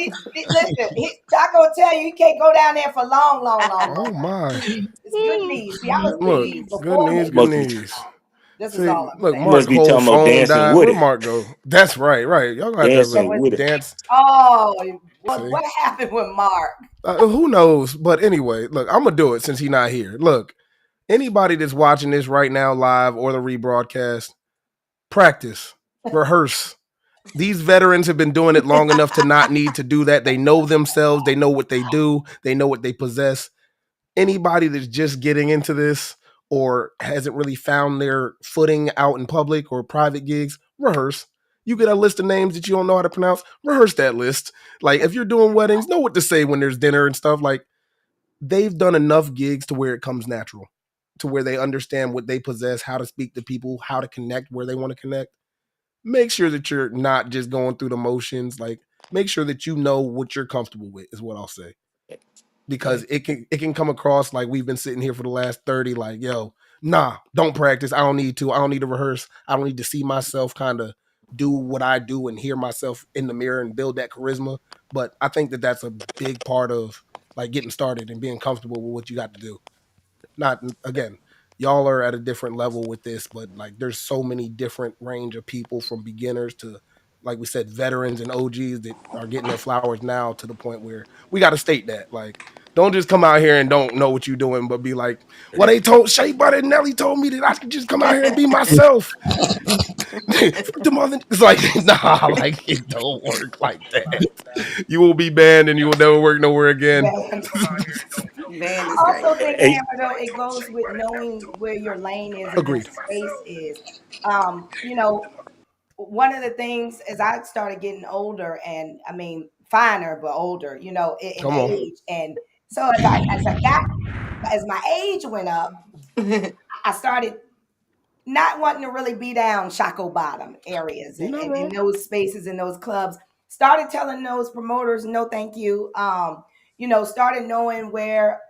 Listen, Chaco will tell you he can't go down there for long, long, long, Oh long time. my. It's good knees. See, I was good Look. knees Good before knees, they good Must be became knees. strong. This is See, all I'm look, you saying. Mark must be whole talking about phone dancing died. with Where it. Mark go? That's right. Y'all gonna have to have So a Dancing with with it. dance. what See? happened with Mark? Who knows? But anyway, look, I'm gonna do it since he's not here. Look, anybody that's watching this right now live or the rebroadcast, practice, rehearse. These veterans have been doing it long enough to not need to do that. They know themselves, they know what they do, they know what they possess. Anybody that's just getting into this or hasn't really found their footing out in public or private gigs, rehearse. You get a list of names that you don't know how to pronounce, rehearse that list. Like if you're doing weddings, know what to say when there's dinner and stuff. Like they've done enough gigs to where it comes natural, to where they understand what they possess, how to speak to people, how to connect where they want to connect. Make sure that you're not just going through the motions. Like make sure that you know what you're comfortable with is what I'll say. Yeah. Because it can come across like we've been sitting here for the last 30, like, yo, nah, don't practice. I don't need to. I don't need to rehearse. I don't need to see myself kind of do what I do and hear myself in the mirror and build that charisma. But I think that that's a big part of like getting started and being comfortable with what you got to do. Not again, y'all are at a different level with this, but like there's so many different range of people from beginners to, like we said, veterans and OGs that are getting their flowers now, to the point where we got to state that, like, don't just come out here and don't know what you're doing, but be like, well, they told Shea Butter and Nelly told me that I could just come out here and be myself. Fuck them other, it's like, nah, like it don't work like that. You will be banned and you will never work nowhere again. Man. Man, I is crazy. also think, Hey, Hammer, though, it goes with knowing where your lane is and your Agreed. space is. You know, one of the things as I started getting older, and I mean finer but older, you know, in Come on. age, and so as my age went up, I started not wanting to really be down Shaco Bottom areas You're and not in wrong. those spaces in those clubs. Started telling those promoters no, thank you. You know, started knowing where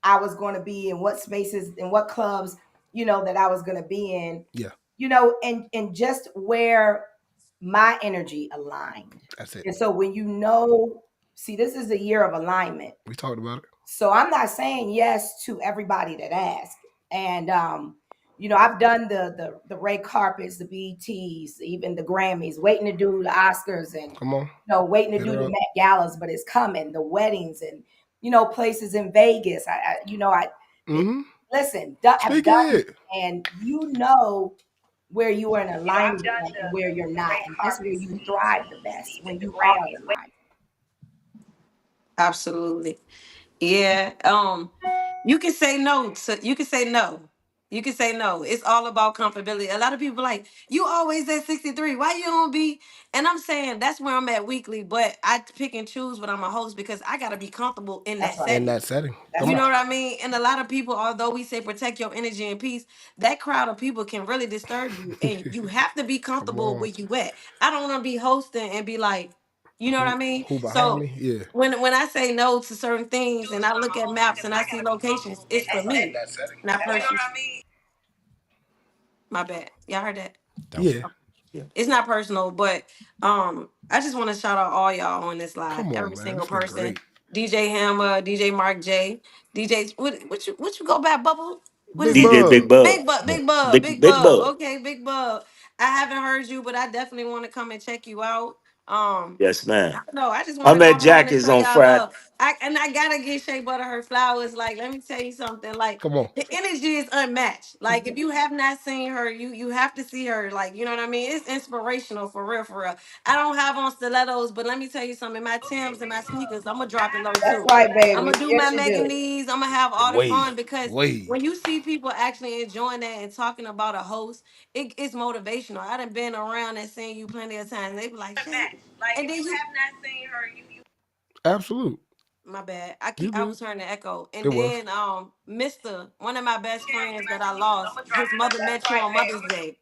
I was going to be and what spaces and what clubs, you know, that I was going to be in. Yeah, You know, and just where my energy aligned. that's it. And so when you know, see, this is a year of alignment. We talked about it. So I'm not saying yes to everybody that asks. And you know, I've done the red carpets, the BETs, even the Grammys, waiting to do the Oscars, and Come on, you know, waiting to hit do her the up. Met Galas, but it's coming, the weddings, and you know, places in Vegas. I you know, it, Mm-hmm. listen, I've Speak done it. it, and you know where you are in alignment and where you're not, and that's where you thrive the best when you are aligned. Absolutely. Yeah. You can say no to you can say no. You can say no. It's all about comfortability. A lot of people like, you always at 63. Why you don't be? And I'm saying that's where I'm at weekly, but I pick and choose when I'm a host because I gotta be comfortable in that That's right. In setting. that setting. That's Come You on. know right. what I mean? And a lot of people, although we say protect your energy and peace, that crowd of people can really disturb you. And you have to be Come comfortable on. where you at. I don't want to be hosting and be like, you know what I mean? Who behind So me? Yeah. when I say no to certain things and I look at maps and I see locations, it's for me, not personal. My bad. Y'all heard that? That was Yeah. yeah. It's not personal, but I just want to shout out all y'all on this live, Come on, every man. single This been person. great. DJ Hammer, DJ Mark J, DJ what you go back, Bubble? What is Big it? DJ Big Bub. Bub. Big Bub, Bub. Big Bub, Big Big Big Bub. Bub. Okay, Big Bub. I haven't heard you, but I definitely want to come and check you out. Um, Yes, man. no, I just want I'm to at come on and Jackie's show on y'all Friday. love. I gotta give Shea Butter her flowers. Like, let me tell you something. Like, Come on. the energy is unmatched. Like, if you have not seen her, you have to see her. Like, you know what I mean? It's inspirational for real, for real. I don't have on stilettos, but let me tell you something. My Timbs and my sneakers, I'm gonna drop it low That's too. right, I'm baby. gonna do my Yes, you Megan do. knees. I'm gonna have all the Way. fun because Way. when you see people actually enjoying that and talking about a host, it's motivational. I done been around and seen you plenty of times. They be like, Shay, and then you Absolute. my bad. You I good. was hearing the echo. It And was. then Mr. One of my best friends that I lost, his mother met you on Mother's Day.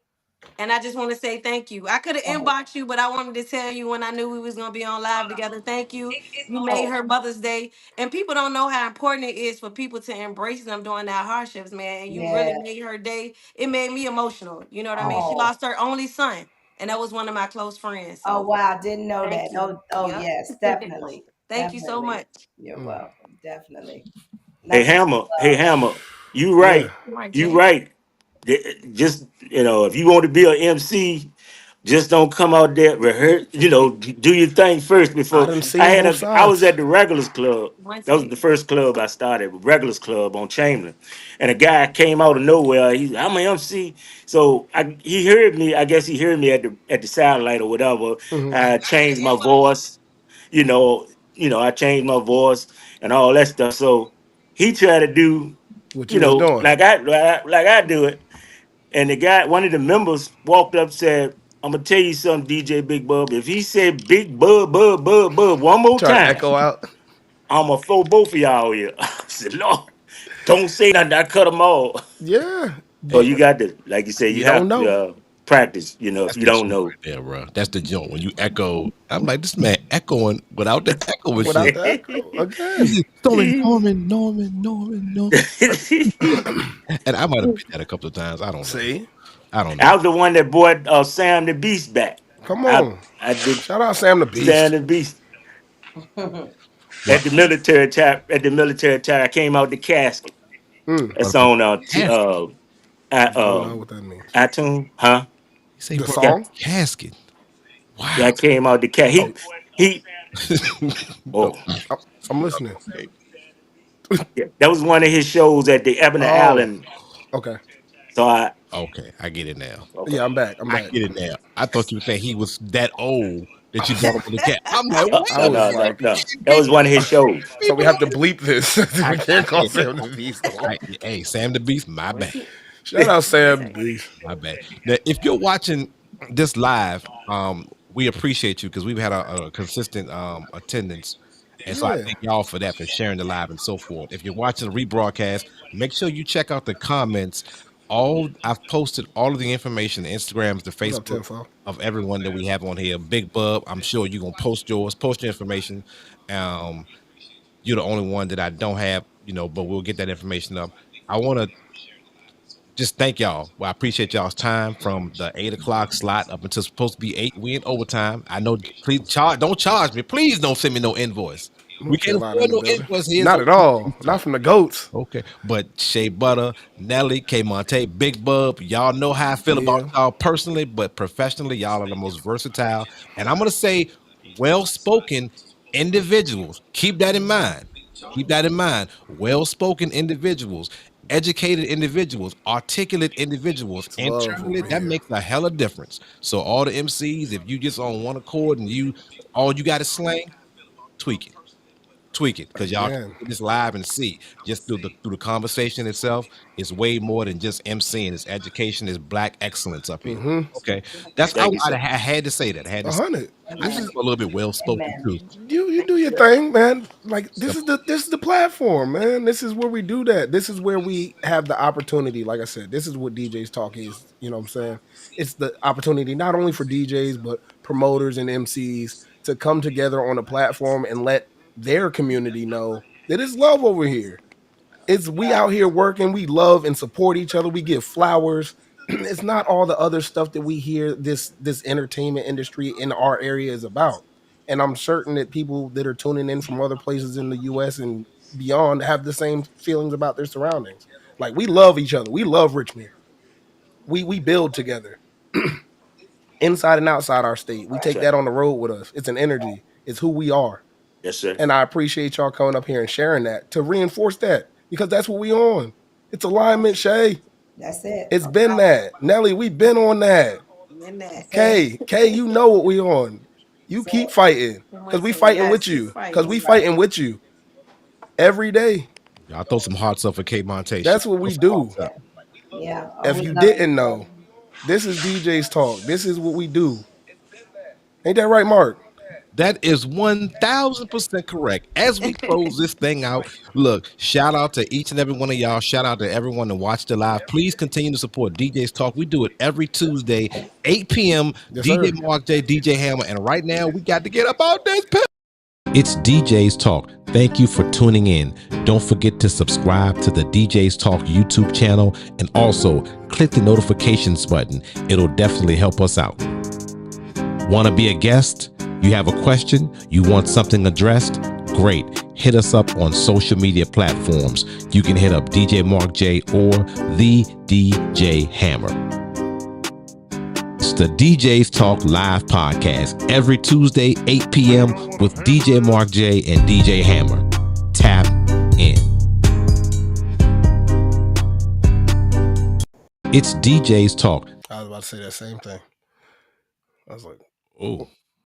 And I just want to say thank you. I could have Oh, inboxed you, but I wanted to tell you when I knew we was gonna be on live together. Thank you. You made oh, her Mother's Day. And people don't know how important it is for people to embrace them during their hardships, man. And you really yeah. made her day. It made me emotional. You know what I mean? She Oh, lost her only son. And that was one of my close friends. oh, So wow. Didn't know thank that. you. Oh, oh, Yep. yes, definitely, Thank you so definitely. much. You're Mm. welcome. Definitely. Hey Nothing Hammer. but Hey love. Hammer. You Yeah. right. Mark You J. right. Just if you want to be an MC, just don't come out there rehearse. Do your thing first I before. done seen both I was sides. at the Regulars Club. One That was take. the first club I started, Regulars Club on Chamberlain, and a guy came out of nowhere. I'm an MC, so he heard me. I guess he heard me at the satellite or whatever. Hmm. I changed my voice. You know, I changed my voice and all that stuff. So he tried to do, What you was doing. like I do it. And the guy, one of the members, walked up and said, "I'm gonna tell you something, DJ Big Bub. If he said Big Bub, Bub, Bub, Bub one more Trying to time, echo out. I'm gonna throw both of y'all here." I said, "Lord, don't say nothing. I cut them all." Yeah. So Hey, you got to, like you say, You you don't have know. to practice. If that's you the don't joint know. right there, bro. That's the joint. When you echo, I'm like, this man echoing without the echo and Without shit. the echo. He Again. said, Norman. And I might have been that a couple of times. I don't know. See? I don't I know. was the one that brought Sam the Beast back. Come I on. I did Shout out Sam the Sam Beast. the Beast Well, at the military time. I came out the casket. but That's on yes, Don't know Um, what that means. iTunes, huh? He say he The broke out Yeah, song? the casket. yeah. Wow. I came out the cat. Oh, He. Oh, Oh, I'm listening. okay. yeah. That was one of his shows at the Ebony Oh, Allen. okay. So I. Okay, I get it now. Okay. Yeah, I'm back. I'm I back. get it now. I thought you were saying he was that old that you brought him on the cat. I'm like, I wait a was No, minute. no, like, no. That Big was one of his shows. so we people. have to bleep this. I, We can't call yeah. Sam the Beast no more. Hey, Sam the Beast, my Where's bad. he? Shout out He's Sam like, Beast. My bad. Now, if you're watching this live, we appreciate you because we've had a consistent attendance. And so I Yeah, thank y'all for that, for sharing the live and so forth. If you're watching the rebroadcast, make sure you check out the comments. I've posted all of the information, the Instagrams, the what up, Facebook Tenfo? of everyone that we have on here. Big Bub, I'm sure you're gonna post yours, post your information. Um, you're the only one that I don't have, but we'll get that information up. I want to just thank y'all. Well, I appreciate y'all's time from the 8 o'clock slot up until supposed to be 8. We in overtime. I know. Please don't charge me. Please don't send me no invoice. We North can't Carolina in afford the no building. invoice here. Not So at all. Not talk. from the goats. Okay, but Shea Butter, Nelly, K Monte, Big Bub, y'all know how I feel about Yeah, y'all personally, but professionally, y'all are the most versatile. And I'm gonna say, well-spoken individuals. Keep that in mind. Keep that in mind. Well-spoken individuals, educated individuals, articulate individuals. it's love Internally, over that here. makes a hell of a difference. So all the MCs, if you just on one accord and all you got is slang, tweak it, because y'all can Again. get this live and see just through the conversation itself. It's way more than just MCing. It's education. It's black excellence up here. Mm-hmm. Okay, that's Thank you, I sir. had to say that. I had to say 100. I This think is Amen. I'm a little bit well spoken Amen. too. you Thank do your you. thing, man. Like Simple. this is the platform, man. This is where we do that. This is where we have the opportunity. Like I said, this is what DJs talk is. You know what I'm saying? It's the opportunity not only for DJs but promoters and MCs to come together on a platform and let their community know that it's love over here. It's we out here working, we love and support each other, we give flowers. It's not all the other stuff that we hear this entertainment industry in our area is about. And I'm certain that people that are tuning in from other places in the US and beyond have the same feelings about their surroundings. Like we love each other, we love Richmond, we build together inside and outside our state. We That's take right. that on the road with us. It's an energy, it's who we are. Yes, sir. And I appreciate y'all coming up here and sharing that to reinforce that because that's what we on. It's alignment, Shay. That's it. It's been that. Nelly, we been on that. in that. That's it. K, you know what we on. You That's keep it. fighting We because went we to fighting yes, with keep you. Because fighting. we That's right. fighting with you every day. Y'all throw some hearts up for K Monte. That's what Throw we some do. hearts up. Yeah. Oh, If we you love you, didn't bro. know, this is DJ's talk. This is what we do. Ain't that right, Mark? That is 1000% correct. As we close this thing out, look, shout out to each and every one of y'all. Shout out to everyone that watched the live. Please continue to support DJ's Talk. We do it every Tuesday, 8 p.m. Yes, DJ sir. Mark J, DJ Hammer. And right now, we got to get up out this pill. It's DJ's Talk. Thank you for tuning in. Don't forget to subscribe to the DJ's Talk YouTube channel and also click the notifications button. It'll definitely help us out. Want to be a guest? You have a question? You want something addressed? Great. Hit us up on social media platforms. You can hit up DJ Mark J or the DJ Hammer. It's the DJ's Talk Live podcast every Tuesday, 8 p.m. with DJ Mark J and DJ Hammer. Tap in. It's DJ's Talk. I was about to say that same thing. I was like, Oh.